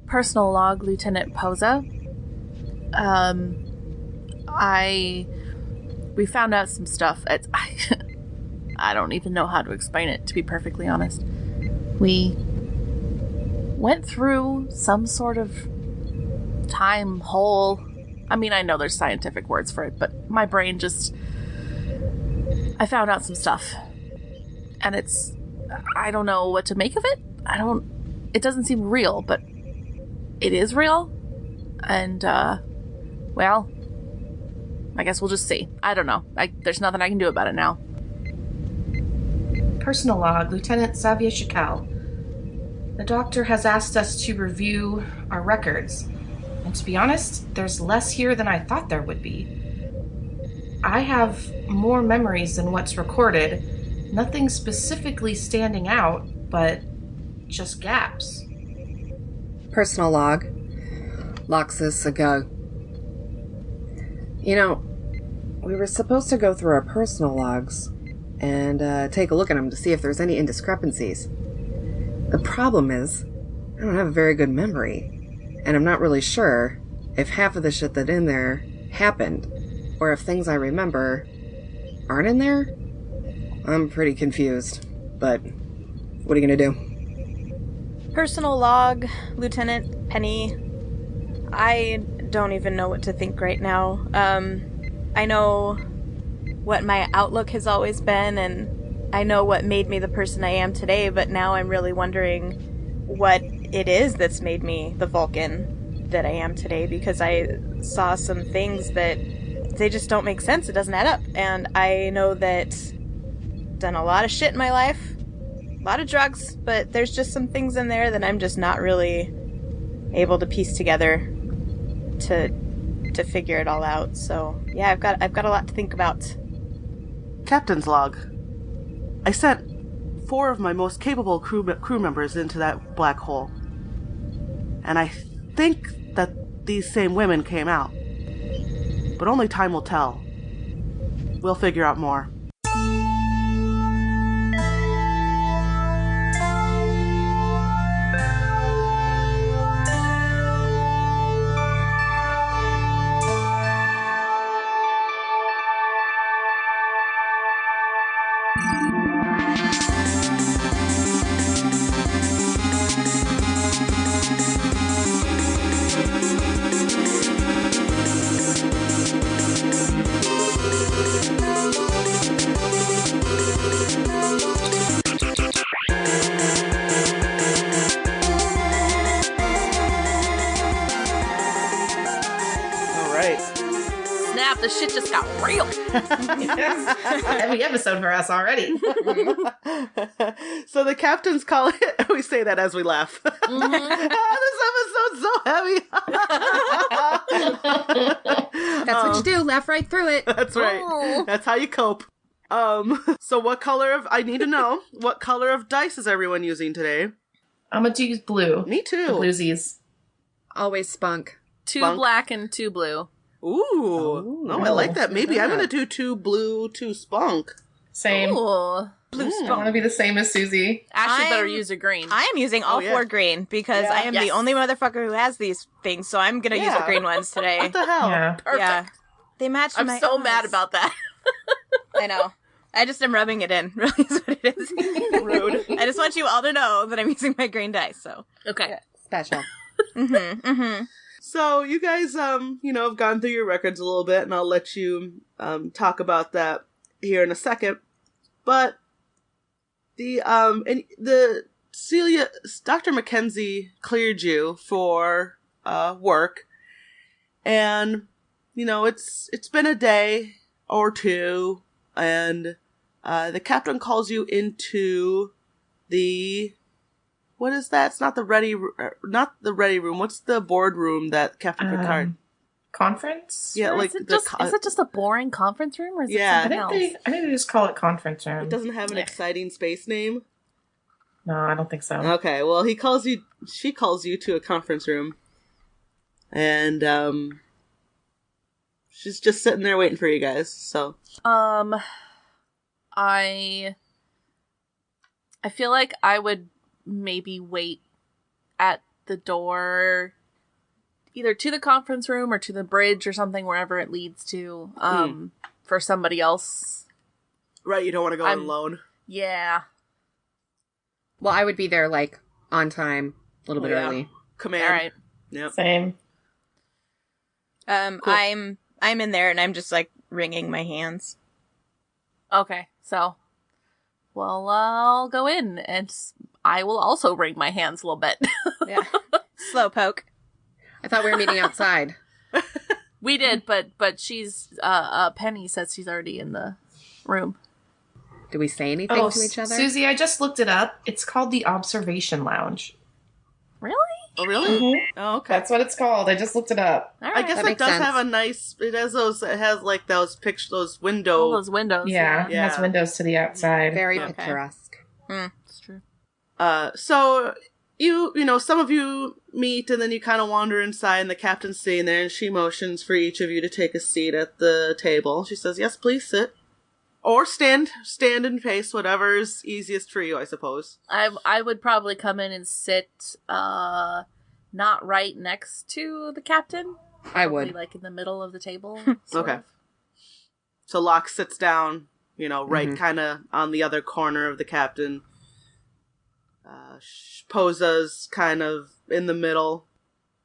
Personal log, Lieutenant Posa. We found out some stuff. I don't even know how to explain it, to be perfectly honest. We went through some sort of time hole. I mean, I know there's scientific words for it, but my brain just... I found out some stuff. And I don't know what to make of it. It doesn't seem real, but it is real. And, well, I guess we'll just see. I don't know. There's nothing I can do about it now. Personal log, Lieutenant Xavier Chacal. The doctor has asked us to review our records. And to be honest, there's less here than I thought there would be. I have more memories than what's recorded. Nothing specifically standing out, but just gaps. Personal log. Loxus, a go. You know, we were supposed to go through our personal logs and take a look at them to see if there's any indiscrepancies. The problem is, I don't have a very good memory, and I'm not really sure if half of the shit that's in there happened, or if things I remember aren't in there. I'm pretty confused, but what are you gonna do? Personal log, Lieutenant Penny. I don't even know what to think right now. I know what my outlook has always been, and I know what made me the person I am today, but now I'm really wondering what it is that's made me the Vulcan that I am today, because I saw some things that they just don't make sense. It doesn't add up. And I know that I've done a lot of shit in my life, a lot of drugs, but there's just some things in there that I'm just not really able to piece together to figure it all out. So yeah, I've got a lot to think about. Captain's log. I sent 4 of my most capable crew members into that black hole. And I think that these same women came out. But only time will tell. We'll figure out more. The shit just got real. Heavy episode for us already. So the captains call it, we say that as we laugh. This episode's so heavy. That's what you do. Laugh right through it. That's right. Oh. That's how you cope. So I need to know, what color of dice is everyone using today? I'm gonna use blue. Me too. The bluesies. Always spunk. 2 black and 2 blue. Ooh. No, I like that. Maybe I'm going to do 2 blue, 2 spunk. Same. Ooh. Blue spunk. I want to be the same as Susie. Ashley better use a green. I am using all 4 green because I am the only motherfucker who has these things, so I'm going to use the green ones today. What the hell? Yeah. Perfect. Yeah. They match I'm my so eyes. mad about that. I know. I just am rubbing it in, really is what it is. Rude. I just want you all to know that I'm using my green dice, so. Okay. Yeah. Special. So you guys, have gone through your records a little bit, and I'll let you talk about that here in a second. But Dr. Mackenzie cleared you for work, and it's been a day or two, and the captain calls you into the. What is that? It's not the ready room. What's the boardroom that Captain Picard? Conference? Yeah, like is it just a boring conference room, or is it something else? I think they just call it conference room. It doesn't have an exciting space name. No, I don't think so. Okay, well, she calls you to a conference room, and she's just sitting there waiting for you guys. So, I feel like I would maybe wait at the door either to the conference room or to the bridge or something, wherever it leads to, for somebody else. Right, you don't want to go alone. Yeah. Well, I would be there, like, on time, a little bit early. Command. All right. Yep. Same. Cool. I'm in there and I'm just like wringing my hands. Okay, so, well, I'll go in, and I will also wring my hands a little bit. Yeah. Slow poke. I thought we were meeting outside. We did, but she's, Penny says she's already in the room. Do we say anything to each other? Susie, I just looked it up. It's called the Observation Lounge. Really? Oh, really? Mm-hmm. Oh, okay. That's what it's called. I just looked it up. All I right. guess That it makes does sense. have a nice. It has like those those window. All those windows. Yeah, it has windows to the outside. Very Okay. picturesque. It's true. So you know, some of you meet, and then you kind of wander inside, and the captain's sitting there, and she motions for each of you to take a seat at the table. She says, "Yes, please sit." Or stand and face, whatever's easiest for you, I suppose. I would probably come in and sit, not right next to the captain. I Probably, would. like in the middle of the table. Okay. of. So Locke sits down, you know, right kind of on the other corner of the captain. Posa's kind of in the middle.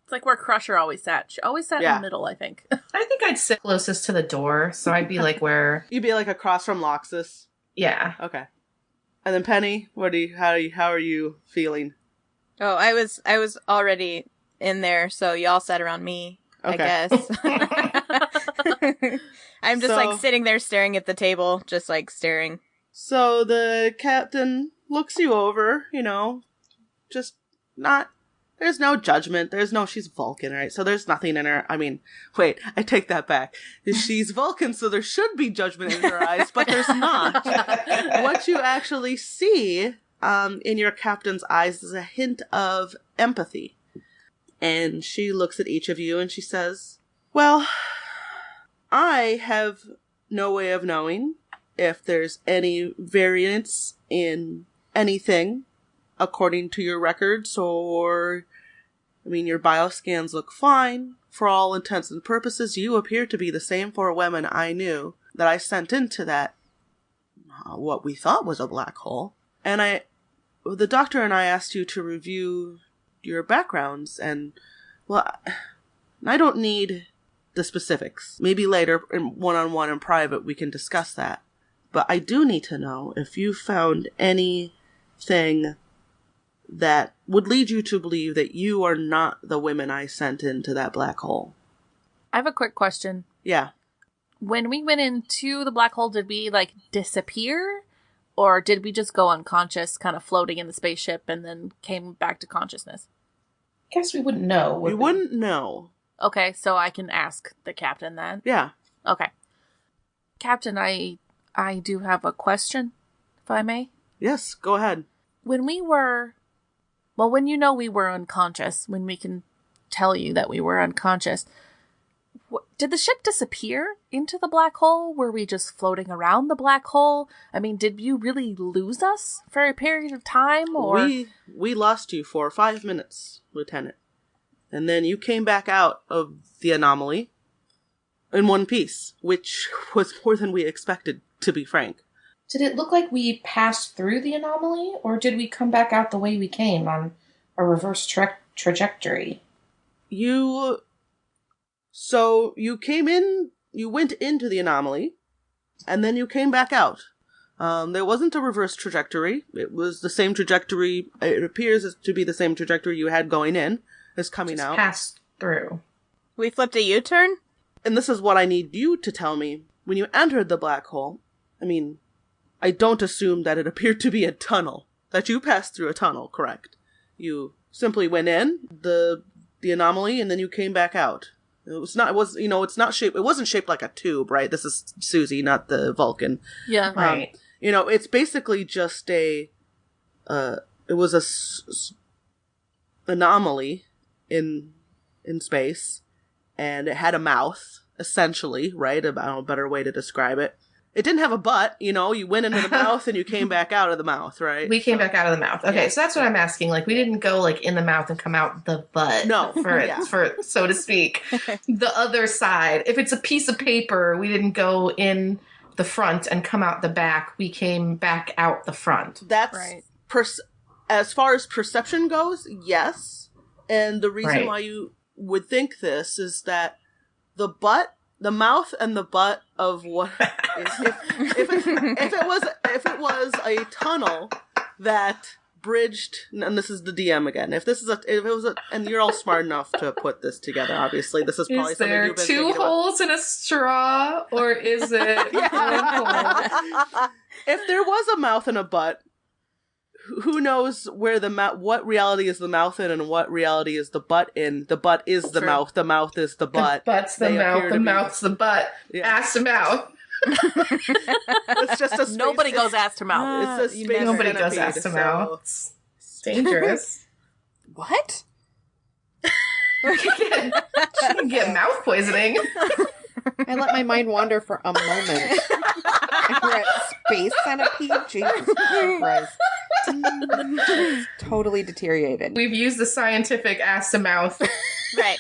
It's like where Crusher always sat. She always sat in the middle, I think. I think I'd sit closest to the door, so I'd be like where... You'd be like across from Loxus. Yeah. Okay. And then Penny, how are you feeling? Oh, I was already in there, so y'all sat around me, I guess. I'm just like sitting there staring at the table, just like staring. So the captain looks you over, you know, just not... There's no judgment. She's Vulcan, right? So there's nothing in her. I mean, wait, I take that back. She's Vulcan, so there should be judgment in her eyes, but there's not. What you actually see in your captain's eyes is a hint of empathy. And she looks at each of you and she says, "Well, I have no way of knowing if there's any variance in anything according to your records, or, I mean, your bioscans look fine. For all intents and purposes, you appear to be the same 4 women I knew that I sent into that, what we thought was a black hole. And the doctor and I asked you to review your backgrounds, and, well, I don't need the specifics. Maybe later, in one-on-one in private, we can discuss that. But I do need to know if you found anything that would lead you to believe that you are not the women I sent into that black hole." I have a quick question. Yeah. When we went into the black hole, did we, like, disappear? Or did we just go unconscious, kind of floating in the spaceship, and then came back to consciousness? Guess we wouldn't know. We wouldn't know. Okay, so I can ask the captain that. Yeah. Okay. Captain, I do have a question, if I may. Yes, go ahead. When we were... Well, when you know we were unconscious, when we can tell you that we were unconscious, did the ship disappear into the black hole? Were we just floating around the black hole? I mean, did you really lose us for a period of time, or...? We lost you for 5 minutes, Lieutenant. And then you came back out of the anomaly in one piece, which was more than we expected, to be frank. Did it look like we passed through the anomaly, or did we come back out the way we came on a reverse trajectory? So you came in, you went into the anomaly, and then you came back out. There wasn't a reverse trajectory. It was the same trajectory. It appears to be the same trajectory you had going in as coming Just out. passed through. We flipped a U-turn? And this is what I need you to tell me. When you entered the black hole, I mean, I don't assume that it appeared to be a tunnel. That you passed through a tunnel, correct? You simply went in the anomaly and then you came back out. It wasn't shaped like a tube, right? This is Susie, not the Vulcan. Yeah. Right. It's basically just it was anomaly in space, and it had a mouth, essentially, right? A better way to describe it. It didn't have a butt, you know, you went into the mouth and you came back out of the mouth, right? We came back out of the mouth. Okay, so that's what I'm asking. Like, we didn't go, like, in the mouth and come out the butt. No. For so to speak. The other side. If it's a piece of paper, we didn't go in the front and come out the back. We came back out the front. That's, Right. as far as perception goes, yes. And the reason Right. why you would think this is that the mouth and the butt of what if it was a tunnel that bridged, and this is the DM again. If it was and you're all smart enough to put this together. Obviously, this is probably Is something there you've been two thinking about. holes in a straw, or is it one hole? If there was a mouth and a butt, who knows where what reality is the mouth in and what reality is the butt in? The butt is the True. mouth is the butt. The butt's the They mouth, appear the to be- mouth's the butt. Yeah. Ass to mouth. It's just a space, Nobody goes ass to mouth. It's a space Nobody goes centipede, ass to so- mouth. It's dangerous. What? You can get mouth poisoning. I let my mind wander for a moment. We're at space centipede? Jesus Christ. It's totally deteriorated. We've used the scientific ass to mouth. Right.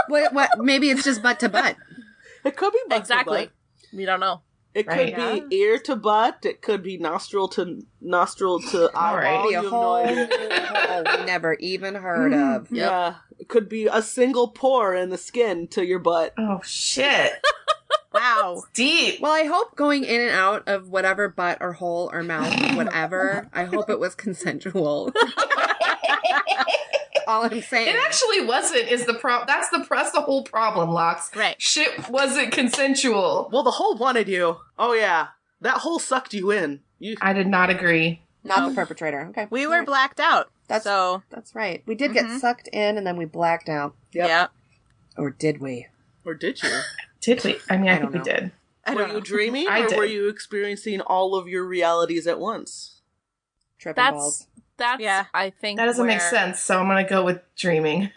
What? Maybe it's just butt to butt. It could be butt to Exactly. butt. We don't know. It Right. could be ear to butt. It could be nostril to eyeball. right. Be You a have no whole idea. hole we never even heard of. Yeah, it could be a single pore in the skin to your butt. Oh, shit. Wow. Deep. Well, I hope going in and out of whatever butt or hole or mouth, whatever, I hope it was consensual. All I'm saying. It actually wasn't. Is the That's the whole problem, Lox. Right. Shit wasn't consensual. Well, the hole wanted you. Oh yeah, that hole sucked you in. I did not agree. Not the perpetrator. Okay. We were blacked out. That's So, That's right. We did get sucked in and then we blacked out. Yep. yeah. Or did we? Or did you? Did we? I mean, I, I think don't we know. did. I Were don't you know. dreaming, I or did. were you experiencing all of your realities at once? Tripping That's balls. Yeah. I think That doesn't make where- sense, so I'm going to go with dreaming.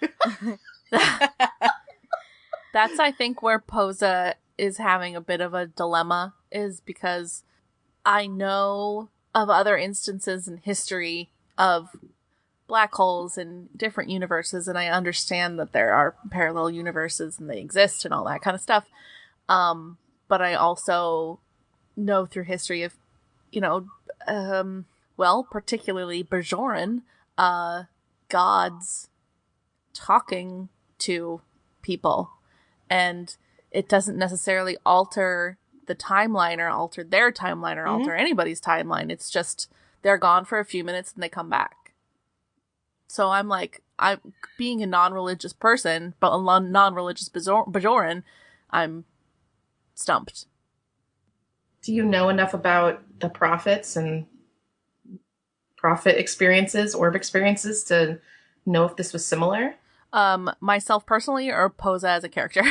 That's, I think, where Posa is having a bit of a dilemma, is because I know of other instances in history of black holes in different universes, and I understand that there are parallel universes and they exist and all that kind of stuff. But I also know through history of, particularly Bajoran, gods talking to people. And it doesn't necessarily alter the timeline or alter their timeline or alter anybody's timeline. It's just they're gone for a few minutes and they come back. So I'm being a non-religious person, but a non-religious Bajoran, I'm stumped. Do you know enough about the prophets and prophet experiences, orb experiences, to know if this was similar? Myself personally, or Posa as a character?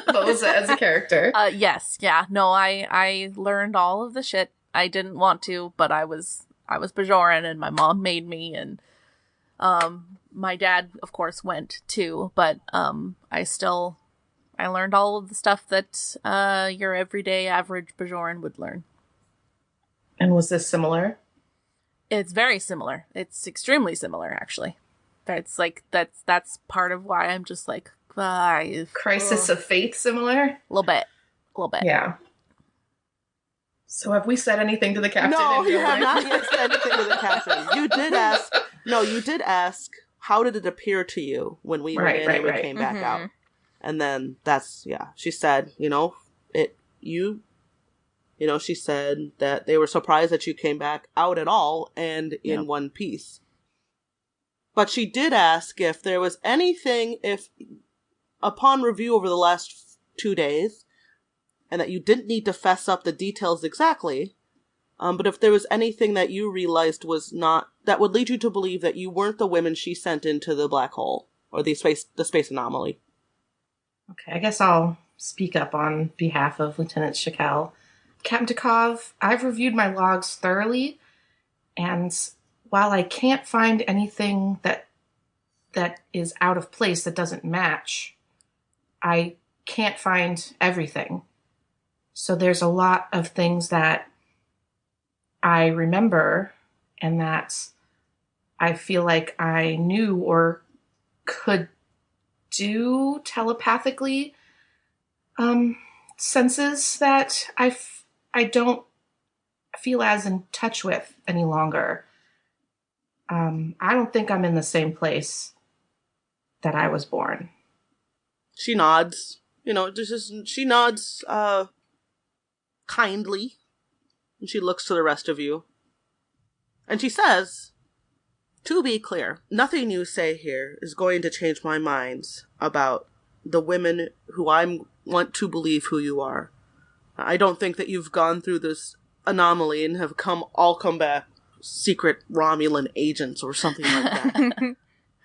Boza as a character. Yes, yeah. No, I learned all of the shit I didn't want to, but I was Bajoran and my mom made me, and my dad of course went too, but I learned all of the stuff that your everyday average Bajoran would learn. And was this similar? It's very similar. It's extremely similar, actually. It's like that's part of why I'm just like Crisis of faith similar? a little bit. Yeah. So have we said anything to the captain? No, in you real have life? not yet said anything to the captain. You did ask. No, you did ask. How did it appear to you when we went in and we came back out? And then she said, she said that they were surprised that you came back out at all and in one piece. But she did ask if there was anything, if upon review over the last 2 days, and that you didn't need to fess up the details exactly, but if there was anything that you realized was not, that would lead you to believe that you weren't the women she sent into the black hole, or the space anomaly. Okay, I guess I'll speak up on behalf of Lieutenant Shakal. Captain Takov, I've reviewed my logs thoroughly, and while I can't find anything that is out of place, that doesn't match, I can't find everything. So there's a lot of things that I remember and that I feel like I knew or could do telepathically, senses that I don't feel as in touch with any longer. I don't think I'm in the same place that I was born. She nods. She nods kindly, and she looks to the rest of you. And she says, to be clear, nothing you say here is going to change my mind about the women who I want to believe who you are. I don't think that you've gone through this anomaly and have come back secret Romulan agents or something like that.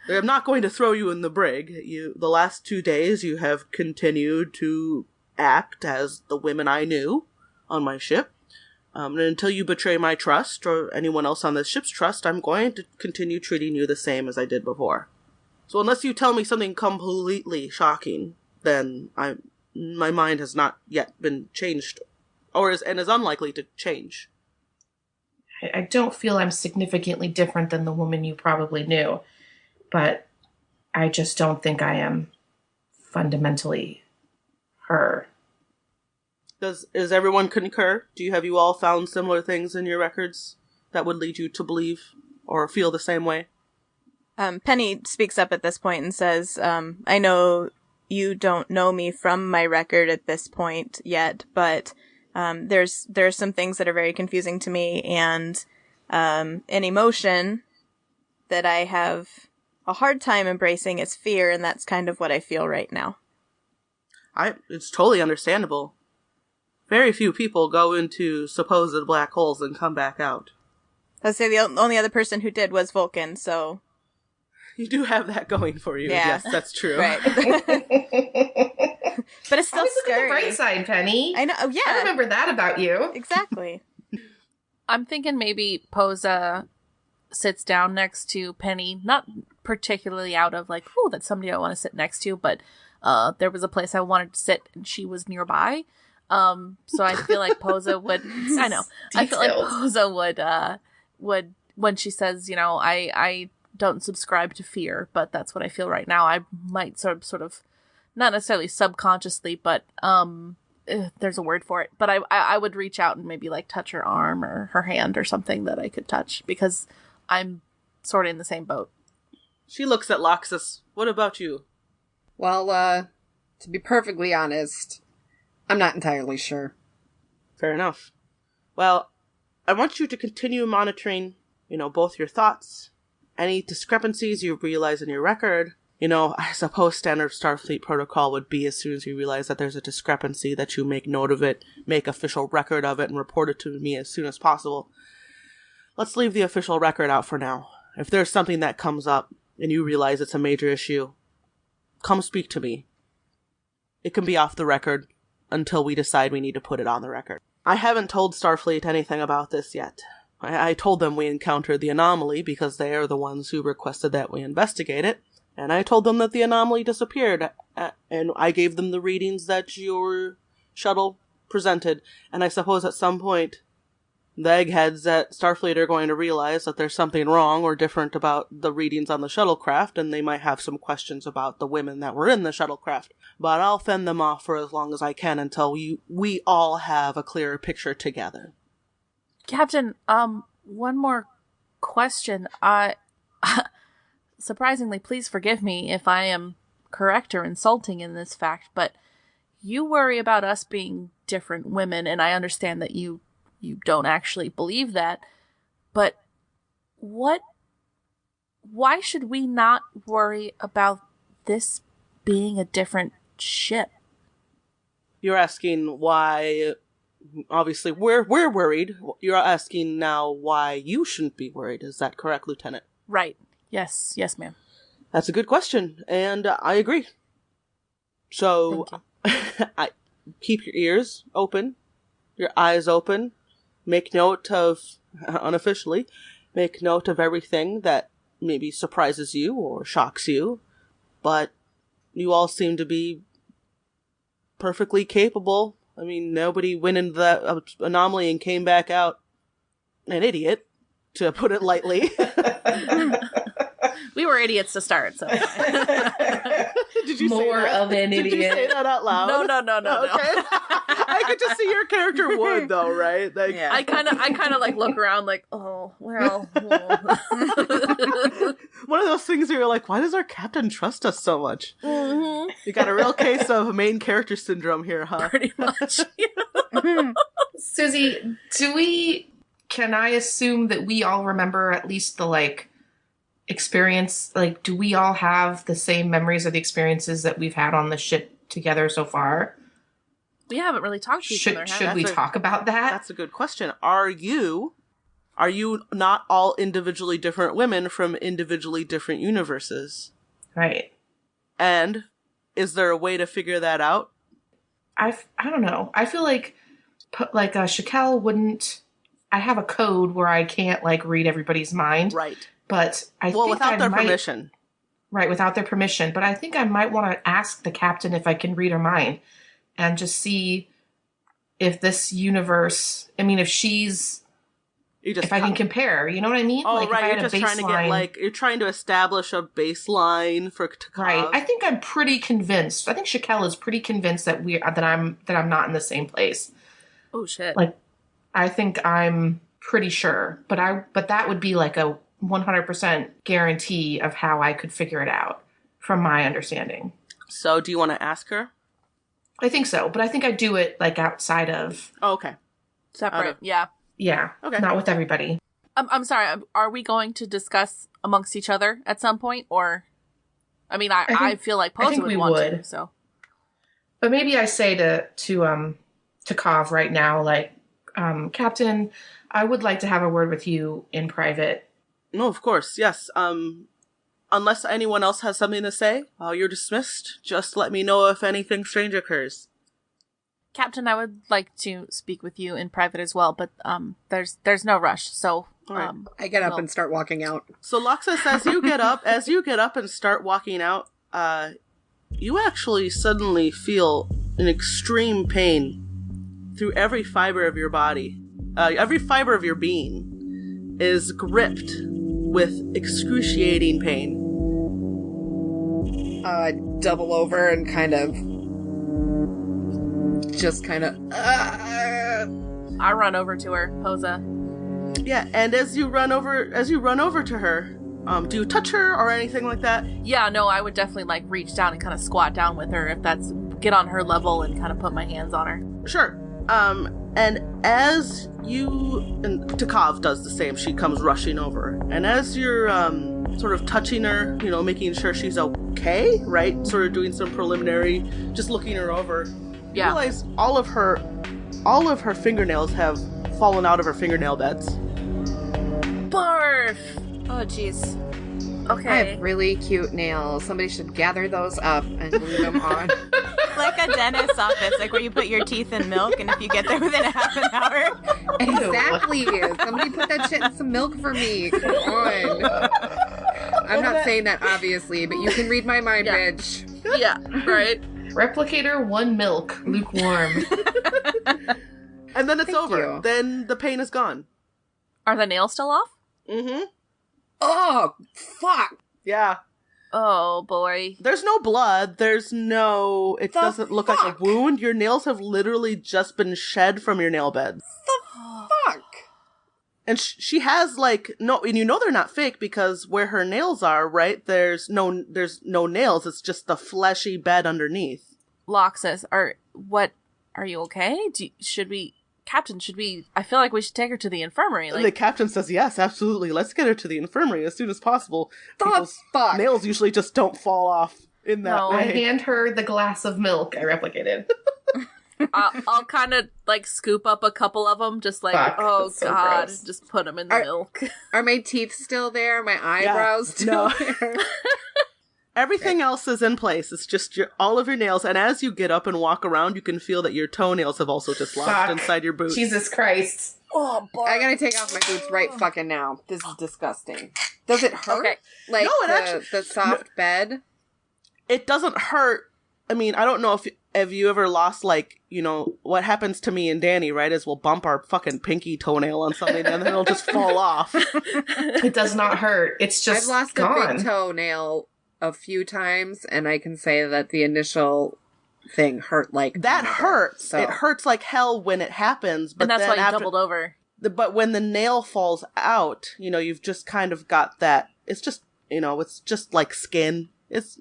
I'm not going to throw you in the brig. The last 2 days you have continued to act as the women I knew on my ship. And until you betray my trust or anyone else on this ship's trust, I'm going to continue treating you the same as I did before. So unless you tell me something completely shocking, then my mind has not yet been changed, is unlikely to change. I don't feel I'm significantly different than the woman you probably knew, but I just don't think I am fundamentally her. Does everyone concur? Have you all found similar things in your records that would lead you to believe or feel the same way? Penny speaks up at this point and says, I know you don't know me from my record at this point yet, but there's some things that are very confusing to me, and an emotion that I have a hard time embracing is fear, and that's kind of what I feel right now. It's totally understandable. Very few people go into supposed black holes and come back out. I'd say the only other person who did was Vulcan, so... You do have that going for you. Yeah. Yes, that's true. Right. But it's still Always scary. Look at the bright side, Penny. I know, yeah. I remember that about you. Exactly. I'm thinking maybe Posa sits down next to Penny, not particularly out of like, oh, that's somebody I want to sit next to, but there was a place I wanted to sit and she was nearby. So I feel like Posa would, I know, I feel like Posa would, when she says, I don't subscribe to fear, but that's what I feel right now. I might sort of, not necessarily subconsciously, but there's a word for it. But I would reach out and maybe like touch her arm or her hand or something that I could touch, because I'm sort of in the same boat. She looks at Loxus. What about you? Well, to be perfectly honest, I'm not entirely sure. Fair enough. Well, I want you to continue monitoring, both your thoughts, any discrepancies you realize in your record. I suppose standard Starfleet protocol would be as soon as you realize that there's a discrepancy that you make note of it, make official record of it, and report it to me as soon as possible. Let's leave the official record out for now. If there's something that comes up and you realize it's a major issue, come speak to me. It can be off the record until we decide we need to put it on the record. I haven't told Starfleet anything about this yet. I told them we encountered the anomaly because they are the ones who requested that we investigate it, and I told them that the anomaly disappeared, and I gave them the readings that your shuttle presented, and I suppose at some point the eggheads at Starfleet are going to realize that there's something wrong or different about the readings on the shuttlecraft, and they might have some questions about the women that were in the shuttlecraft. But I'll fend them off for as long as I can until we all have a clearer picture together. Captain, one more question. Surprisingly, please forgive me if I am correct or insulting in this fact, but you worry about us being different women, and I understand that you don't actually believe that, but why should we not worry about this being a different ship? You're asking why. Obviously, we're worried. You're asking now why you shouldn't be worried. Is that correct, Lieutenant? Right. Yes, ma'am. That's a good question, and I agree. So, I keep your ears open, your eyes open. Make note of, unofficially, make note of everything that maybe surprises you or shocks you. But you all seem to be perfectly capable I mean, nobody went into that anomaly and came back out an idiot, to put it lightly. We were idiots to start, so. Did you More say that? of an Did you say idiot. that out loud? No. Okay. I could just see your character would, though, right? Like, Yeah. I kind of like look around like, oh, well. one of those things where you're like, why does our captain trust us so much? Mm-hmm. You got a real case of main character syndrome here, huh? Pretty much. Susie, can I assume that we all remember at least the, like, experience? Like, do we all have the same memories of the experiences that we've had on the ship together so far? We haven't really talked to each other. Should we talk about that? That's a good question. Are you not all individually different women from individually different universes? Right. And is there a way to figure that out? I don't know. I feel like Shakel wouldn't. I have a code where I can't like read everybody's mind. Right. But I Well, think without I their might, permission. Right, without their permission. But I think I might want to ask the captain if I can read her mind and just see if this universe. I mean, if I can compare. You know what I mean? Oh, like, right. If I You're had just a trying to get baseline- you're trying to establish a baseline for Takov. Right. I think I'm pretty convinced. I think Shakel is pretty convinced that I'm not in the same place. Oh, shit. Like, I think I'm pretty sure, but that would be like a 100% guarantee of how I could figure it out from my understanding. So, do you want to ask her? I think so, but I think I do it like outside of, Oh, okay. Separate. Yeah. yeah, Okay. not with everybody. I'm sorry. Are we going to discuss amongst each other at some point, or? I mean, I feel like I Posa think would we want would. to. So. But maybe I say to Kov right now, like, Captain, I would like to have a word with you in private. No, of course. Yes. Unless anyone else has something to say, you're dismissed. Just let me know if anything strange occurs. Captain, I would like to speak with you in private as well, but there's no rush. So right. I get up and start walking out. So Loxa, as you get up and start walking out, you actually suddenly feel an extreme pain through every fiber of your body. Every fiber of your being is gripped with excruciating pain. Double over and kind of I run over to her, Posa. Yeah, and as you run over to her, do you touch her or anything like that? Yeah, no, I would definitely like reach down and kind of squat down with her if that's get on her level and kind of put my hands on her. Sure. And as you and Takov does the same, she comes rushing over, and as you're sort of touching her, making sure she's okay, right? Sort of doing some preliminary, just looking her over. You realize all of her fingernails have fallen out of her fingernail beds. Barf! Oh, jeez. I Okay. have really cute nails. Somebody should gather those up and glue them on. Like a dentist's office, like where you put your teeth in milk, and if you get there within a half an hour. Exactly. Somebody put that shit in some milk for me. Come on. I'm not saying that obviously, but you can read my mind, Yeah. bitch. Yeah, right. Replicator 1 milk, lukewarm. And then it's Thank over. you. Then the pain is gone. Are the nails still off? Mm-hmm. Oh, fuck. Yeah. Oh, boy. There's no blood. It doesn't look like fuck? a wound. Your nails have literally just been shed from your nail bed. Fuck. And she has and they're not fake because where her nails are, right? There's no nails. It's just the fleshy bed underneath. Loxus, are you okay? Captain, I feel like we should take her to the infirmary. And the captain says, yes, absolutely. Let's get her to the infirmary as soon as possible. The People's fuck? nails usually just don't fall off in that No. I way. hand her the glass of milk I replicated. I'll kind of like scoop up a couple of them, just like, Fuck, oh that's so god, gross. just put them in the milk. Are my teeth still there? My eyebrows still No. there? Everything else is in place. It's just all of your nails. And as you get up and walk around, you can feel that your toenails have also just lodged Fuck. inside your boots. Jesus Christ. Oh, boy. I gotta take off my boots right fucking now. This is disgusting. Does it hurt? Okay. Like No, it the soft bed? It doesn't hurt. I mean, I don't know if have you ever lost, like, you know, what happens to me and Danny, right, is we'll bump our fucking pinky toenail on something and then it'll just fall off. It does not hurt. It's just I've lost gone. a big toenail a few times, and I can say that the initial thing hurt like That murder. hurts. So It hurts like hell when it happens. But And that's then why you after, doubled over. But when the nail falls out, you know, you've just kind of got that. It's just, you know, it's just like skin. It's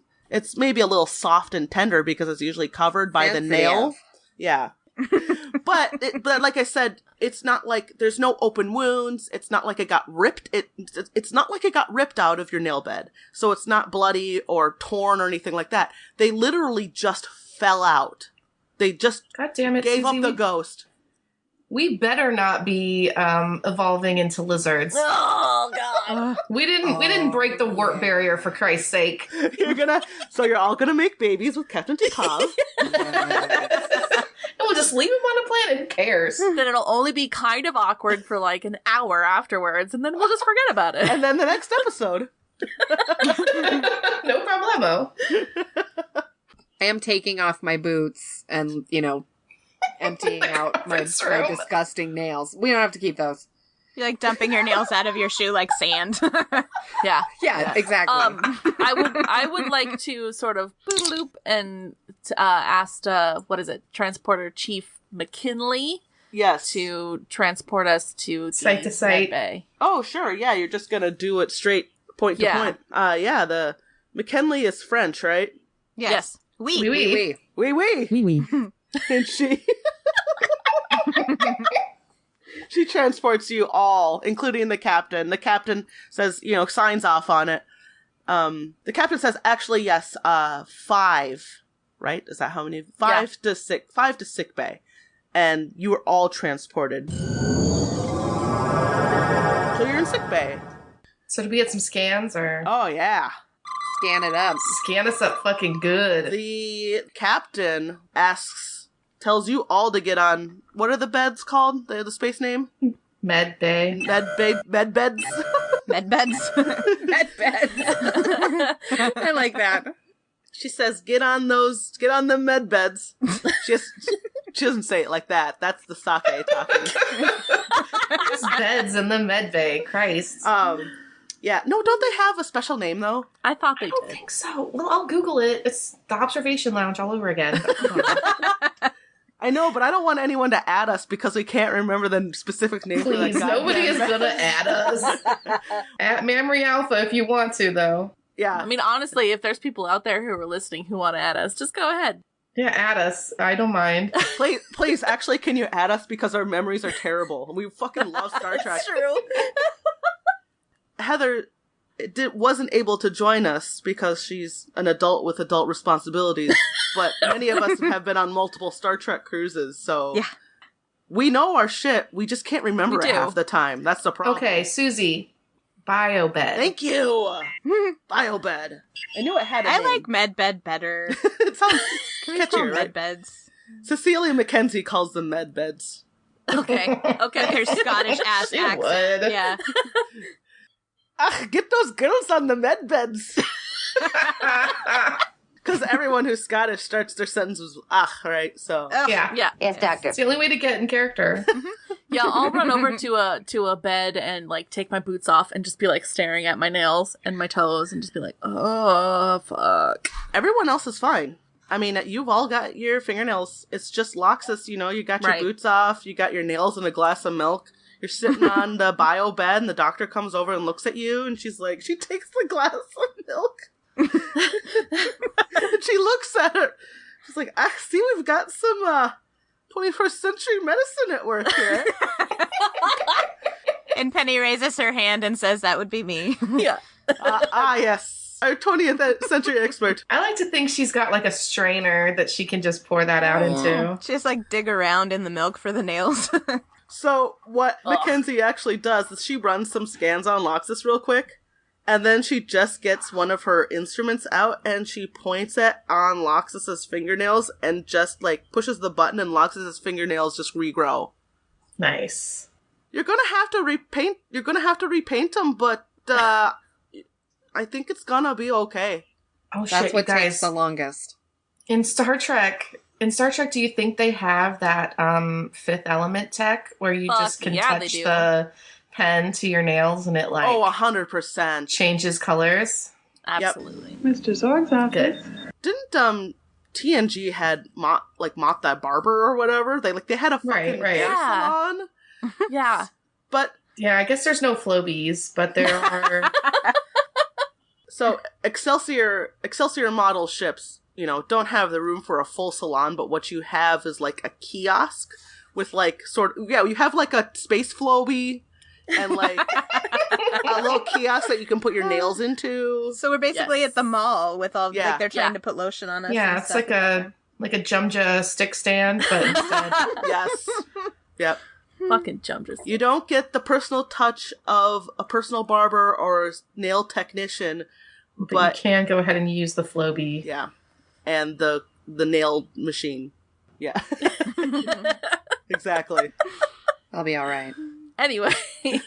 maybe a little soft and tender because it's usually covered by the Fancy nail. F. Yeah. but like I said, it's not like there's no open wounds. It's not like it got ripped. It's not like it got ripped out of your nail bed. So it's not bloody or torn or anything like that. They literally just fell out. They just God damn it, gave Susie. up the ghost. We better not be evolving into lizards. Oh, God. We didn't break the warp barrier, for Christ's sake. You're all gonna make babies with Captain Tikov. And we'll just leave him on a planet. Who cares? Then it'll only be kind of awkward for like an hour afterwards, and then we'll just forget about it. And then the next episode. No problemo. I am taking off my boots and, you know, emptying out my conference room. disgusting nails. We don't have to keep those. You're like dumping your nails out of your shoe like sand. Yeah. Yeah, exactly. I would like to sort of boodaloop and ask, Transporter Chief McKinley Yes. to transport us to Site to site. med bay. Oh, sure. Yeah, you're just gonna do it straight point to Yeah. point. The McKinley is French, right? Yes. Oui, Oui, oui. oui. Oui, oui. Oui, oui. And she transports you all, including the captain. The captain says, you know, signs off on it. The captain says, actually, yes, 5, right? Is that how many? 5 to sick bay. And you were all transported. So you're in sick bay. So did we get some scans or Oh, yeah. Scan it up. scan us up fucking good? The captain tells you all to get on, what are the beds called? They're the space name? Med bay. Med beds. Med beds. Med beds. I like that. She says, get on the med beds. She doesn't say it like that. That's the sake talking. There's beds in the med bay. Christ. Yeah. No, don't they have a special name, though? I thought they I don't did. think so. Well, I'll Google it. It's the observation lounge all over again. I know, but I don't want anyone to add us because we can't remember the specific name. for that Please, nobody is goddamn gonna add us. At Memory Alpha if you want to, though. Yeah. I mean, honestly, if there's people out there who are listening who want to add us, just go ahead. Yeah, add us. I don't mind. Please, actually, can you add us because our memories are terrible. We fucking love Star Trek. True. Heather wasn't able to join us because she's an adult with adult responsibilities, but many of us have been on multiple Star Trek cruises, so Yeah. we know our shit. We just can't remember We it do. half the time. That's the problem. Okay, Susie. Biobed. Thank you. Biobed. I knew it had a I name. like med bed better. It sounds Can we call catchier, med right? beds? Cecilia Mackenzie calls them med beds. Okay. Okay. Their Scottish ass She accent. would. Yeah. Get those girls on the med beds. Because everyone who's Scottish starts their sentences with right? So Yeah. Yeah. Yes, doctor. It's the only way to get in character. Yeah, I'll run over to a bed and like take my boots off and just be like staring at my nails and my toes and just be like, oh fuck. everyone else is fine. I mean, you've all got your fingernails. It's just Loxus, you know, you got your Right. boots off, you got your nails in a glass of milk. You're sitting on the bio bed and the doctor comes over and looks at you and she takes the glass of milk. And she looks at it. She's like, I see we've got some 21st century medicine at work here. And Penny raises her hand and says that would be me. Yeah. Yes. Our 20th century expert. I like to think she's got like a strainer that she can just pour that out into. She just like dig around in the milk for the nails. So what Mackenzie actually does is she runs some scans on Loxus real quick, and then she just gets one of her instruments out and she points it on Loxus's fingernails and just like pushes the button and Loxus's fingernails just regrow. Nice. You're gonna have to repaint them, but I think it's gonna be okay. Oh That's shit, what you takes guys. the longest. In Star Trek, in Star Trek, do you think they have that Fifth Element tech where you Fuck, just can yeah, they touch do. the pen to your nails and it like 100%. changes colors? Absolutely. Mr. Zorg's office. Good. Didn't TNG had Mott that barber or whatever? They had a fucking Right. hair Yeah. salon. Yeah. But Yeah, I guess there's no Flobies, but there are. so Excelsior model ships, don't have the room for a full salon, but what you have is like a kiosk with you have like a space Flobie and like a little kiosk that you can put your nails into. So we're basically Yes. at the mall with all Yeah. like they're trying Yeah. to put lotion on us. Yeah, and it's stuff. like a Jumja stick stand, but instead. Yes. Yep. Fucking jumpers. You don't get the personal touch of a personal barber or nail technician, But you can go ahead and use the Flobie. yeah, and the nail machine. Yeah. Exactly. I'll be all right. Anyway. Hey,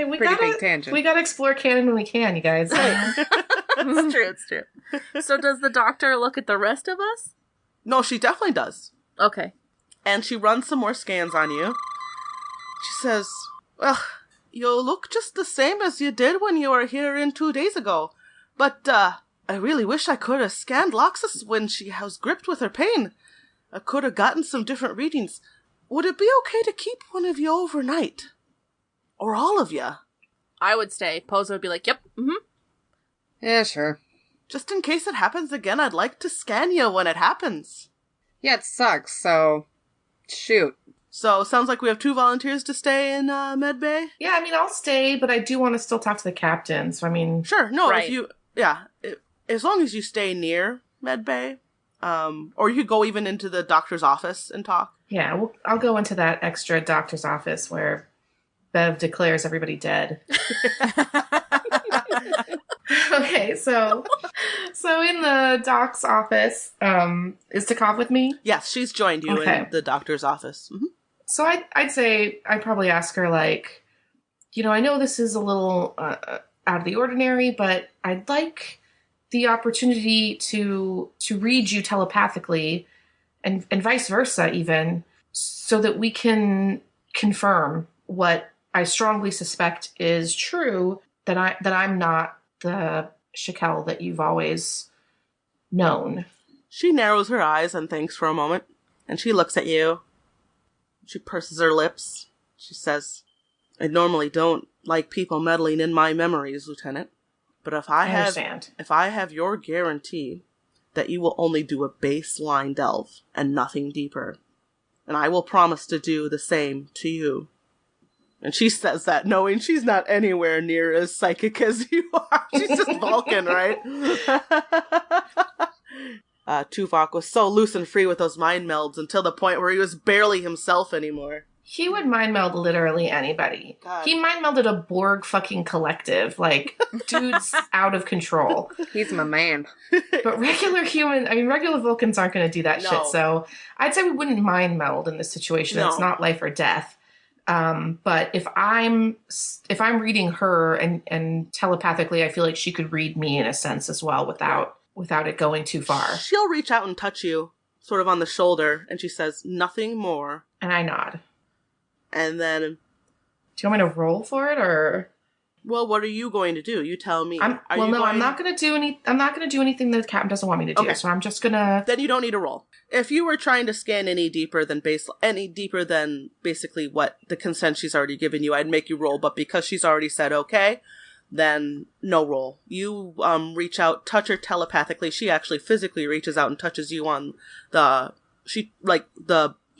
we Pretty gotta big tangent. we gotta explore canon when we can, you guys. It's true. So does the doctor look at the rest of us? No, she definitely does. Okay. And she runs some more scans on you. She says, "Well, you look just the same as you did when you were here in 2 days ago. But, I really wish I could have scanned Loxus when she was gripped with her pain. I could have gotten some different readings. Would it be okay to keep one of you overnight? Or all of you? I would stay. Pozo would be like, yep. Mm-hmm. Yeah, sure. Just in case it happens again, I'd like to scan you when it happens." Yeah, it sucks, so shoot. So, sounds like we have 2 volunteers to stay in Medbay? Yeah, I mean, I'll stay, but I do want to still talk to the captain. So, I mean, Sure, no, Right. as long as you stay near Medbay, or you could go even into the doctor's office and talk. yeah, I'll go into that extra doctor's office where Bev declares everybody dead. Okay, so in the doc's office, is Takov with me? Yes, she's joined you Okay. in the doctor's office. Mm-hmm. So I'd say I'd probably ask her, like, I know this is a little out of the ordinary, but I'd like the opportunity to read you telepathically and vice versa even, so that we can confirm what I strongly suspect is true, that I'm not the Shakel that you've always known. She narrows her eyes and thinks for a moment, and she looks at you. She purses her lips. She says, "I normally don't like people meddling in my memories, Lieutenant. But if I understand. have your guarantee that you will only do a baseline delve and nothing deeper, and I will promise to do the same to you." And she says that knowing she's not anywhere near as psychic as you are. She's just Vulcan, right? Tuvok was so loose and free with those mind melds until the point where he was barely himself anymore. He would mind meld literally anybody. God. He mind melded a Borg fucking collective. Like, dude's out of control. He's my man. But regular Vulcans aren't going to do that No. shit. So I'd say we wouldn't mind meld in this situation. No. It's not life or death. But if I'm reading her and telepathically, I feel like she could read me in a sense as well without it going too far. She'll reach out and touch you, sort of on the shoulder, and she says, "Nothing more." And I nod. And then, Do you want me to roll for it, or? well, what are you going to do? You tell me. I'm not going to do anything that the captain doesn't want me to do. Okay. So I'm just gonna. Then you don't need a roll. If you were trying to scan any deeper than basically what the consent she's already given you, I'd make you roll. But because she's already said okay, then no roll. You reach out, touch her telepathically. She actually physically reaches out and touches you on the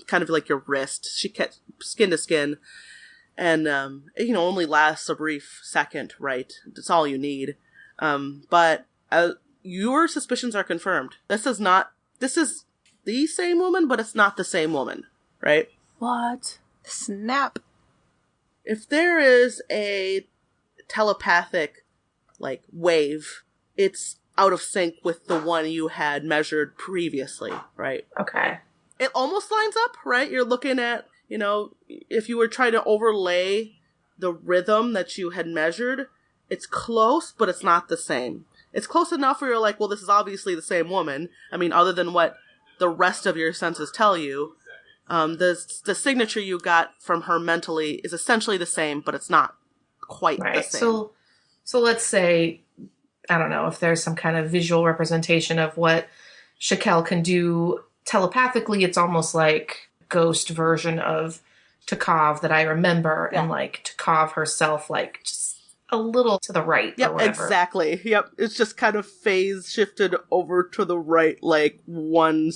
kind of like your wrist. She gets skin to skin, and only lasts a brief second. Right, that's all you need. But your suspicions are confirmed. This is the same woman, but it's not the same woman, right? What? Snap. If there is a telepathic, wave, it's out of sync with the one you had measured previously, right? Okay. It almost lines up, right? You're looking at, if you were trying to overlay the rhythm that you had measured, it's close, but it's not the same. It's close enough where you're like, well, this is obviously the same woman. I mean, other than what the rest of your senses tell you. The signature you got from her mentally is essentially the same, but it's not quite the same. So let's say, I don't know, if there's some kind of visual representation of what Shakel can do telepathically, it's almost like a ghost version of Takov that I remember, and like Takov herself, like just a little to the right or whatever. Exactly. Yep. It's just kind of phase shifted over to the right, like one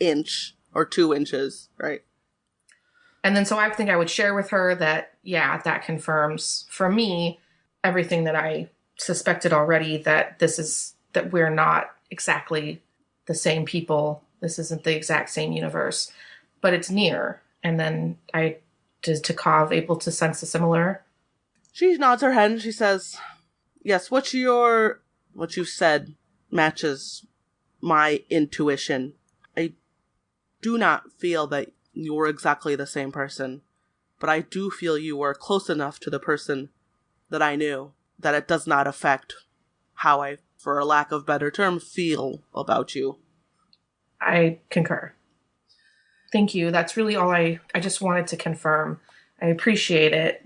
inch or 2 inches, right? And then so I think I would share with her that, yeah, that confirms for me everything that I suspected already, that that we're not exactly the same people. This isn't the exact same universe, but it's near. And then is Takov able to sense a similar? She nods her head and she says, yes, what you said matches my intuition. I do not feel that you were exactly the same person, but I do feel you were close enough to the person that I knew that it does not affect how I, for a lack of better term, feel about you. I concur. Thank you. That's really all I just wanted to confirm. I appreciate it.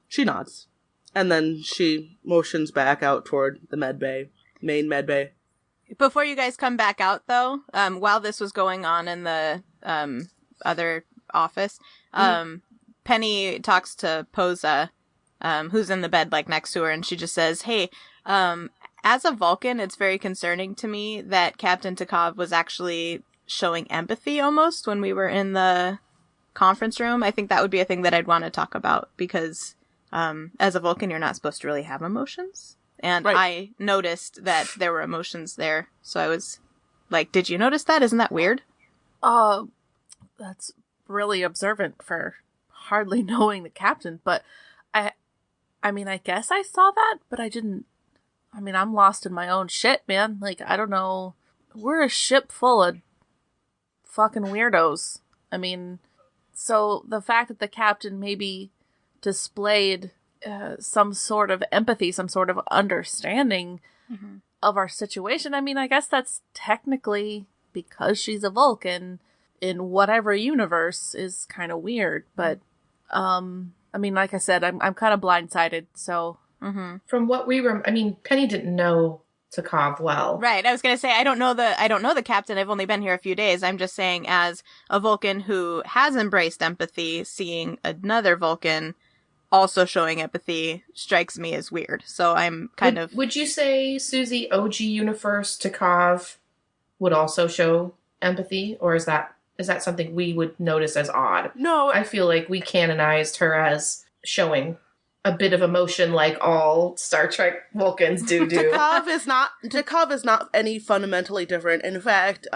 She nods. And then she motions back out toward the main med bay. Before you guys come back out, though, while this was going on in the other office, Penny talks to Posa, who's in the bed like next to her, and she just says, hey, as a Vulcan, it's very concerning to me that Captain Takov was actually showing empathy almost when we were in the conference room. I think that would be a thing that I'd want to talk about, because as a Vulcan, you're not supposed to really have emotions. And right. I noticed that there were emotions there. So I was like, did you notice that? Isn't that weird? That's really observant for hardly knowing the captain. But I mean, I guess I saw that, but I didn't. I mean, I'm lost in my own shit, man. Like, I don't know. We're a ship full of fucking weirdos. I mean, so the fact that the captain maybe displayed some sort of empathy, some sort of understanding of our situation. I mean, I guess that's technically, because she's a Vulcan in whatever universe, is kind of weird. But, I mean, like I said, I'm kind of blindsided, so. From what I mean, Penny didn't know Takov well. Right. I was going to say, I don't know the captain. I've only been here a few days. I'm just saying, as a Vulcan who has embraced empathy, seeing another Vulcan also showing empathy strikes me as weird. So I'm kind of... Would you say, Susie, OG universe Takov would also show empathy? Or is that something we would notice as odd? No. I feel like we canonized her as showing a bit of emotion like all Star Trek Vulcans do. Takov is not any fundamentally different. In fact,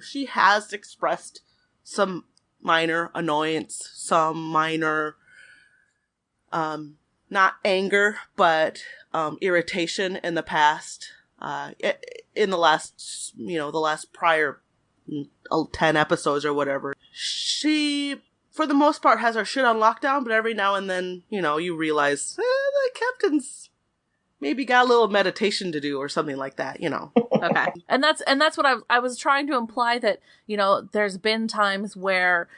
she has expressed some minor annoyance, some minor... not anger, but irritation in the past. In the last prior 10 episodes or whatever. She, for the most part, has her shit on lockdown, but every now and then, you realize the captain's maybe got a little meditation to do or something like that, Okay. And that's what I was trying to imply, that, there's been times where